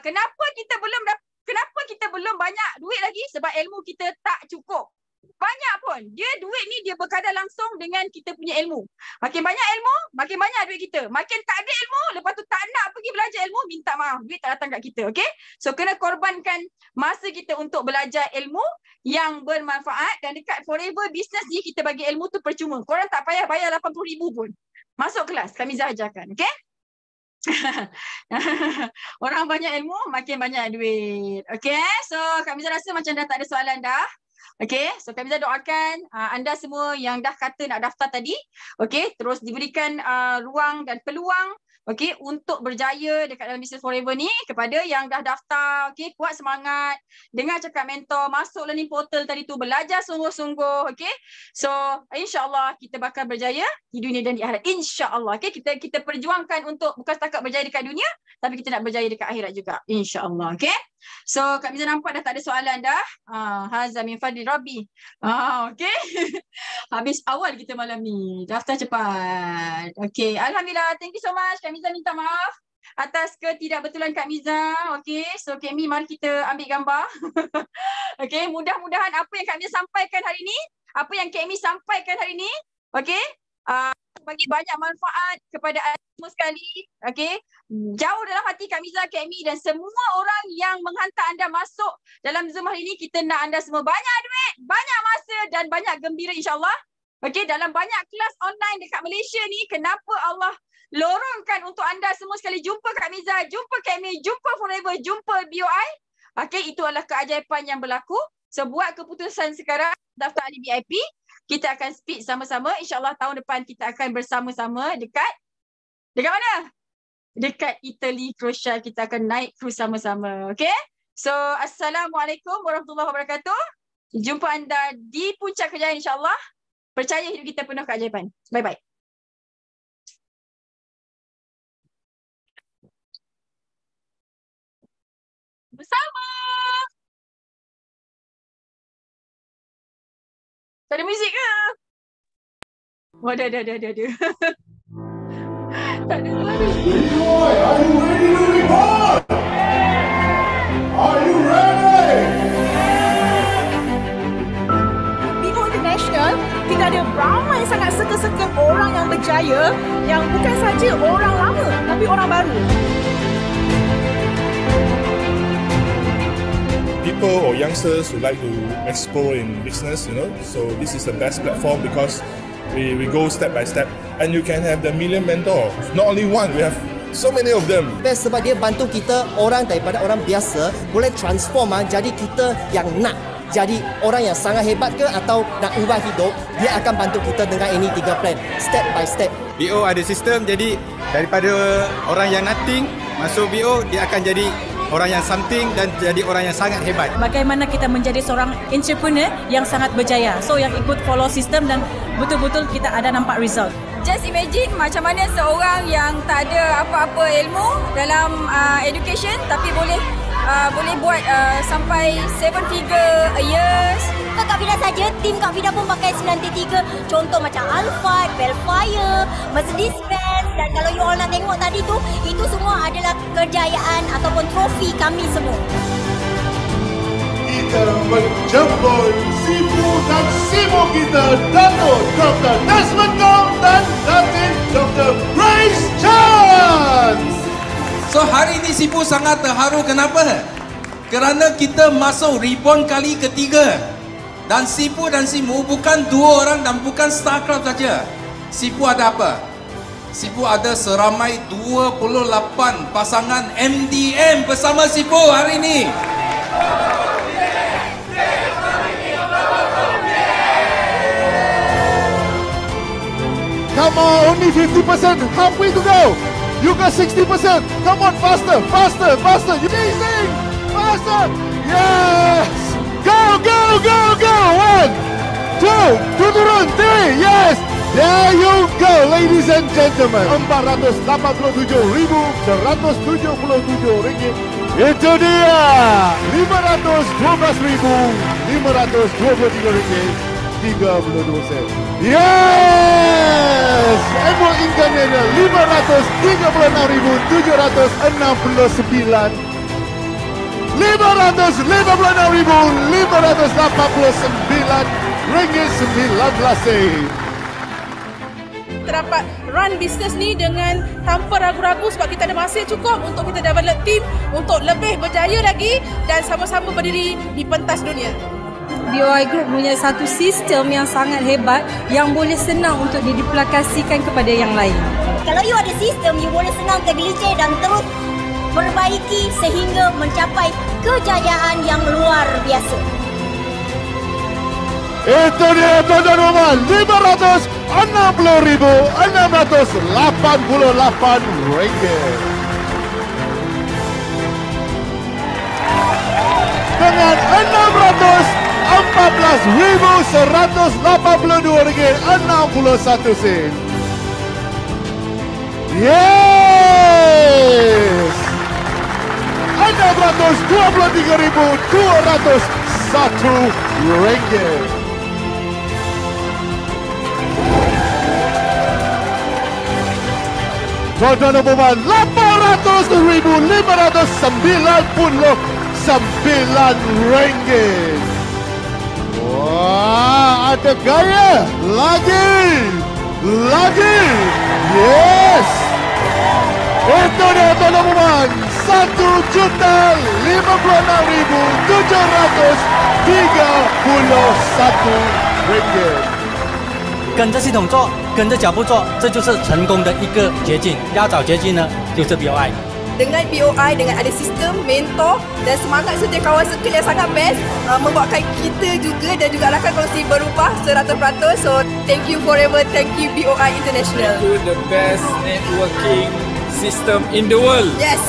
Kenapa kita belum banyak duit lagi? Sebab ilmu kita tak cukup. Banyak pun. Duit ni dia berkadar langsung dengan kita punya ilmu. Makin banyak ilmu, makin banyak duit kita. Makin tak ada ilmu, lepas tu tak nak pergi belajar ilmu, minta maaf. Duit tak datang kat kita. Okay? So, kena korbankan masa kita untuk belajar ilmu yang bermanfaat. Dan dekat Forever Business ni, kita bagi ilmu tu percuma. Korang tak payah bayar RM80,000 pun. Masuk kelas, Kak Miza ajarkan. Okay? Orang banyak ilmu, makin banyak duit. Okay? So, Kak Miza rasa macam dah tak ada soalan dah. Okay, so Kak Miza doakan anda semua yang dah kata nak daftar tadi, okay, terus diberikan ruang dan peluang, okay, untuk berjaya dekat dalam Business Forever ni. Kepada yang dah daftar, okay, kuat semangat, dengar cakap mentor, masuk learning portal tadi tu, belajar sungguh-sungguh, okay. So, insyaAllah kita bakal berjaya di dunia dan di akhirat. InsyaAllah, okay, kita perjuangkan untuk bukan setakat berjaya dekat dunia, tapi kita nak berjaya dekat akhirat juga, insyaAllah, okay. So, Kak Miza nampak dah tak ada soalan dah. Hazza min fadli Rabbi. Okay. Habis awal kita malam ni. Daftar cepat. Okay. Alhamdulillah. Thank you so much. Kak Miza minta maaf atas ketidakbetulan Kak Miza. Okay. So, Kak Mi, mari kita ambil gambar. Okay. Mudah-mudahan apa yang Kak Miza sampaikan hari ni, apa yang Kak Mi sampaikan hari ni, okay, bagi banyak manfaat kepada anda semua sekali. Okay. Jauh dalam hati Kak Miza, Kak Mi dan semua orang yang menghantar anda masuk dalam Zoom hari ini. Kita nak anda semua banyak duit, banyak masa dan banyak gembira, insyaAllah. Okay, dalam banyak kelas online dekat Malaysia ni, kenapa Allah lorongkan untuk anda semua sekali jumpa Kak Miza, jumpa Kak Mi, jumpa Forever, jumpa BOI. Okay, itu adalah keajaiban yang berlaku. So, buat keputusan sekarang, daftar ahli VIP. Kita akan speed sama-sama. InsyaAllah tahun depan kita akan bersama-sama dekat mana? Dekat Italy, Croatia. Kita akan naik cruise sama-sama. Okay? So, Assalamualaikum warahmatullahi wabarakatuh. Jumpa anda di puncak kejayaan, insyaAllah. Percaya hidup kita penuh keajaiban. Bye-bye. Bersama. Tak ada muzik ke? Oh, dah. Tak ada suara. Leroy, are you ready to report? Are you ready? BO International tidak ada ramai sangat circle-circle orang yang berjaya yang bukan saja orang lama tapi orang baru. People or youngsters who like to explore in business, so this is the best platform because we go step by step and you can have the million mentor. Not only one, we have so many of them. Best sebab dia bantu kita orang daripada orang biasa boleh transform jadi kita yang nak jadi orang yang sangat hebat ke atau nak ubah hidup, dia akan bantu kita dengan ini 3 plan step by step. BO ada sistem, jadi daripada orang yang nothing masuk BO, dia akan jadi orang yang something dan jadi orang yang sangat hebat. Bagaimana kita menjadi seorang entrepreneur yang sangat berjaya. So yang ikut follow sistem dan betul-betul kita ada nampak result. Just imagine macam mana seorang yang tak ada apa-apa ilmu dalam education tapi boleh buat sampai 7 figure a year. Bukan Kak Fida saja, tim Kak Fida pun pakai 93. Contoh macam Alphard, Velfire, Mercedes-Benz, dan kalau you all nak tengok tadi tu, itu semua adalah kejayaan ataupun trofi kami semua. Kita menjemput Sifu dan Simo kita, Dato' Dr. Desmond Gong dan Datin Dr. Grace Chan. So hari ini Sifu sangat terharu. Kenapa? Kerana kita masuk reborn kali ketiga. Dan Sifu dan Simu bukan 2 orang dan bukan StarCraft saja. Sifu ada apa? Sifu ada seramai 28 pasangan MDM bersama Sifu hari ini. Come on, only 50%, halfway to go. You got 60%. Come on, faster, faster, faster. You amazing, faster. Yes. Go, go, go, go. 1, 2, turun, 3. Yes. There you go, ladies and gentlemen. RM487,177. Itu dia. RM512,523 Yes! Emerald Incarnate 536,769 556,589 Kita dapat run business ni dengan tanpa ragu-ragu sebab kita ada masa cukup untuk kita develop team untuk lebih berjaya lagi dan sama-sama berdiri di pentas dunia. BOI Group punya satu sistem yang sangat hebat yang boleh senang untuk diduplikasikan kepada yang lain. Kalau you ada sistem, you boleh senang tergelincir dan terus perbaiki sehingga mencapai kejayaan yang luar biasa. Itu dia tuan-tuan RM560,688 dengan RM14,182.61. Yes! RM623,201. Tuan-tuan dan puan, RM800,599. Wah, ada gaya. Lagi. Yes. Itu dia tuan-tuan dan puan, RM1,656,731。跟着系统做，跟着脚步做，这就是成功的一个捷径。要找捷径呢，就是 BOI。 Dengan BOI, dengan ada sistem, mentor dan semangat setiap kawan circle yang sangat best, membuatkan kita juga dan juga rakan kongsi berubah 100%. So, thank you forever, thank you BOI International. Thank you, the best networking system in the world. Yes.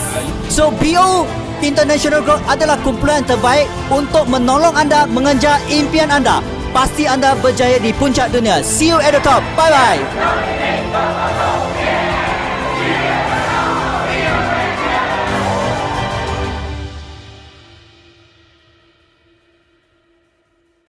So, BO International Group adalah kumpulan terbaik untuk menolong anda mengejar impian anda. Pasti anda berjaya di puncak dunia. See you at the top. Bye-bye.